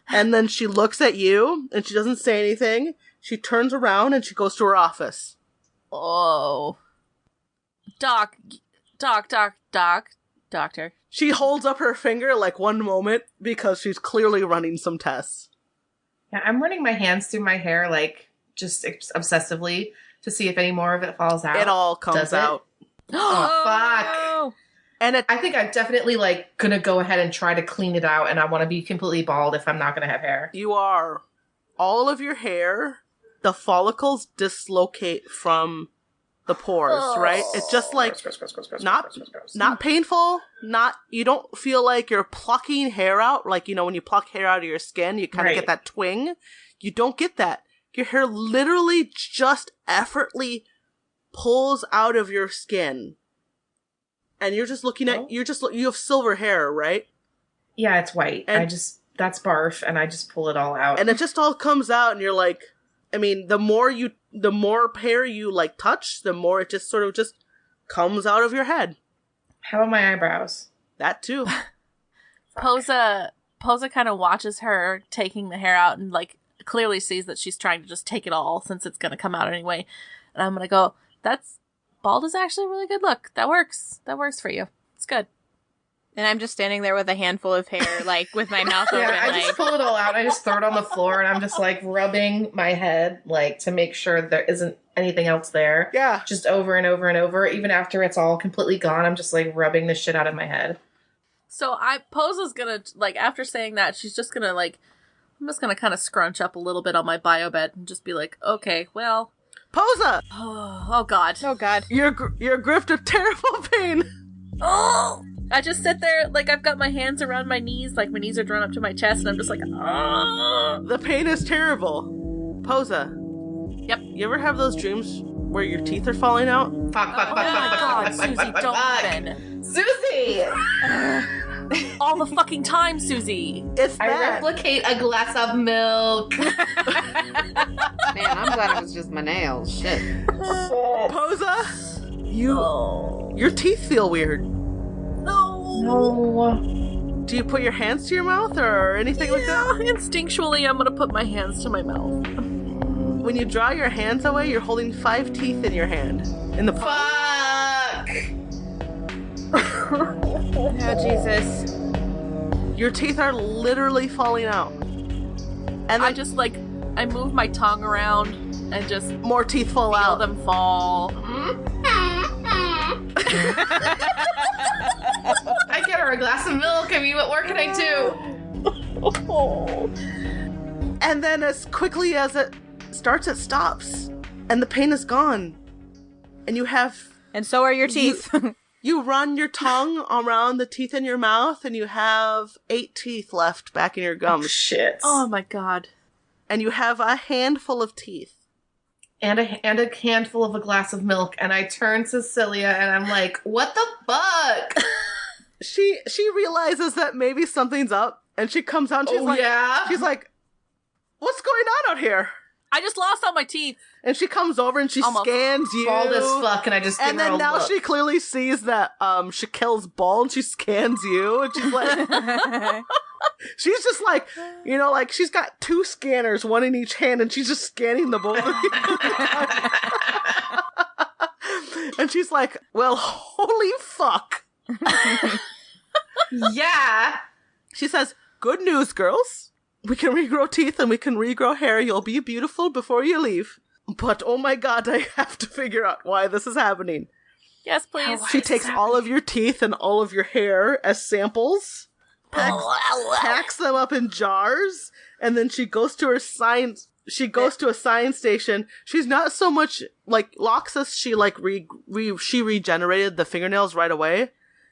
and then she looks at you, and she doesn't say anything. She turns around and she goes to her office. Oh. Doctor. She holds up her finger like one moment because she's clearly running some tests. Yeah, I'm running my hands through my hair, like, just obsessively to see if any more of it falls out. It all comes Does it? out. Oh, fuck. Oh. And I think I'm definitely, like, gonna go ahead and try to clean it out, and I want to be completely bald if I'm not gonna have hair. you are. All of your hair, the follicles dislocate from the pores, right? It's just like not painful, you don't feel like you're plucking hair out, like, you know, when you pluck hair out of your skin, you kind of get that twing. You don't get that. Your hair literally just effortlessly pulls out of your skin. And you're just looking at, you have silver hair, right? Yeah, it's white. And- That's barf, and I just pull it all out. And it just all comes out, and you're like, I mean, the more hair you, like, touch, the more it just sort of just comes out of your head. How about my eyebrows? That too. Posa kind of watches her taking the hair out and, like, clearly sees that she's trying to just take it all since it's going to come out anyway. And I'm going to go, bald is actually a really good look. That works. That works for you. It's good. And I'm just standing there with a handful of hair, like, with my mouth open. Yeah, I just pull it all out. I just throw it on the floor, and I'm just, like, rubbing my head, like, to make sure there isn't anything else there. Yeah. Just over and over and over. Even after it's all completely gone, I'm just, like, rubbing the shit out of my head. So Posa's gonna, like, after saying that, she's just gonna, like, I'm just gonna kind of scrunch up a little bit on my bio bed and just be like, okay, well. Posa! Oh God. Oh, God. You're gripped of terrible pain. Oh! I just sit there, like, I've got my hands around my knees, like, my knees are drawn up to my chest, and I'm just like, oh! The pain is terrible. Posa. Yep. You ever have those dreams where your teeth are falling out? Fuck, Oh my God, Susie, don't even. Susie! All the fucking time, Susie. It's I that. replicate a glass of milk. Man, I'm glad it was just my nails. Shit. Posa, your teeth feel weird. No. Do you put your hands to your mouth or anything like that? Instinctually, I'm gonna put my hands to my mouth. When you draw your hands away, you're holding 5 teeth in your hand. In the palm. Fuck! Oh, Jesus. Your teeth are literally falling out. And I then just, like, I move my tongue around and just more teeth fall feel out. them fall. I get her a glass of milk. I mean, what more can I do? And then as quickly as it starts, it stops. And the pain is gone. And you have... And so are your teeth. You run your tongue around the teeth in your mouth, and you have 8 teeth left back in your gums. Shit. Oh my God. And you have a handful of teeth. And a handful of a glass of milk. And I turn to Celia and I'm like, what the fuck? She realizes that maybe something's up, and she comes out and she's she's like, what's going on out here? I just lost all my teeth. And she comes over and she Almost scans you. Bald as fuck, and I just give And her then a now look. she clearly sees that Shaquille's bald, and she scans you, and she's like, she's just like, you know, like she's got 2 scanners, one in each hand, and she's just scanning the both of you. And she's like, well, holy fuck. Yeah. She says, good news, girls. We can regrow teeth and we can regrow hair. You'll be beautiful before you leave. But oh my God, I have to figure out why this is happening. Yes, please. She takes all of your teeth and all of your hair as samples, packs them up in jars, and then she goes to her science. She goes to a science station. She's not so much like Locke says. She like she regenerated the fingernails right away.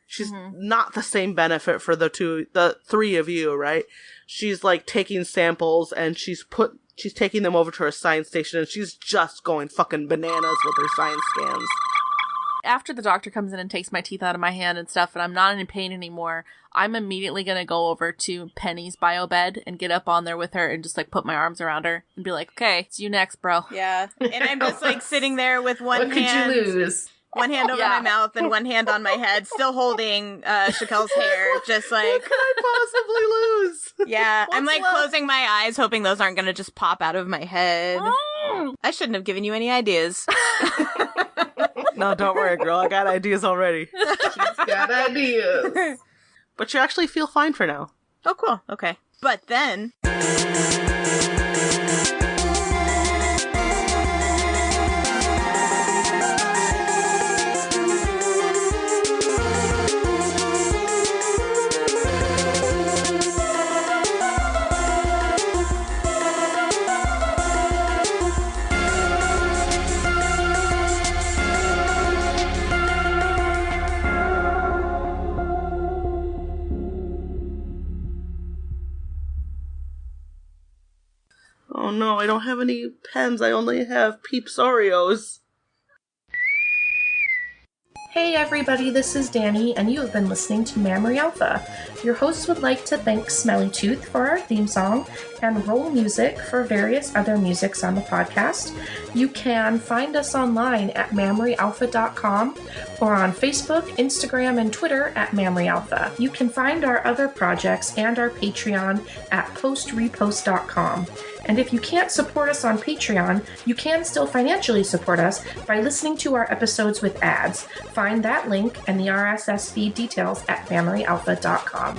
She's not the same benefit for the 3 of you, right? She's like taking samples and she's taking them over to her science station, and she's just going fucking bananas with her science scans. After the doctor comes in and takes my teeth out of my hand and stuff, and I'm not in pain anymore, I'm immediately gonna go over to Penny's bio bed and get up on there with her and just like put my arms around her and be like, okay, it's you next, bro. Yeah. And I'm just like sitting there with one What hand. could you lose? One hand over my mouth and one hand on my head, still holding Shaquille's hair, just like... What could I possibly lose? Yeah, I'm like left? closing my eyes, hoping those aren't gonna just pop out of my head. I shouldn't have given you any ideas. No, don't worry, girl. I got ideas already. Got ideas. But you actually feel fine for now. Oh, cool. Okay. But then... Oh no, I don't have any pens. I only have Peeps Oreos. Hey everybody, this is Danny, and you have been listening to Memory Alpha. Your host would like to thank Smelly Tooth for our theme song and Roll Music for various other musics on the podcast. You can find us online at memoryalpha.com or on Facebook, Instagram, and Twitter at Memory Alpha. You can find our other projects and our Patreon at postrepost.com. And if you can't support us on Patreon, you can still financially support us by listening to our episodes with ads. Find that link and the RSS feed details at memoryalpha.com.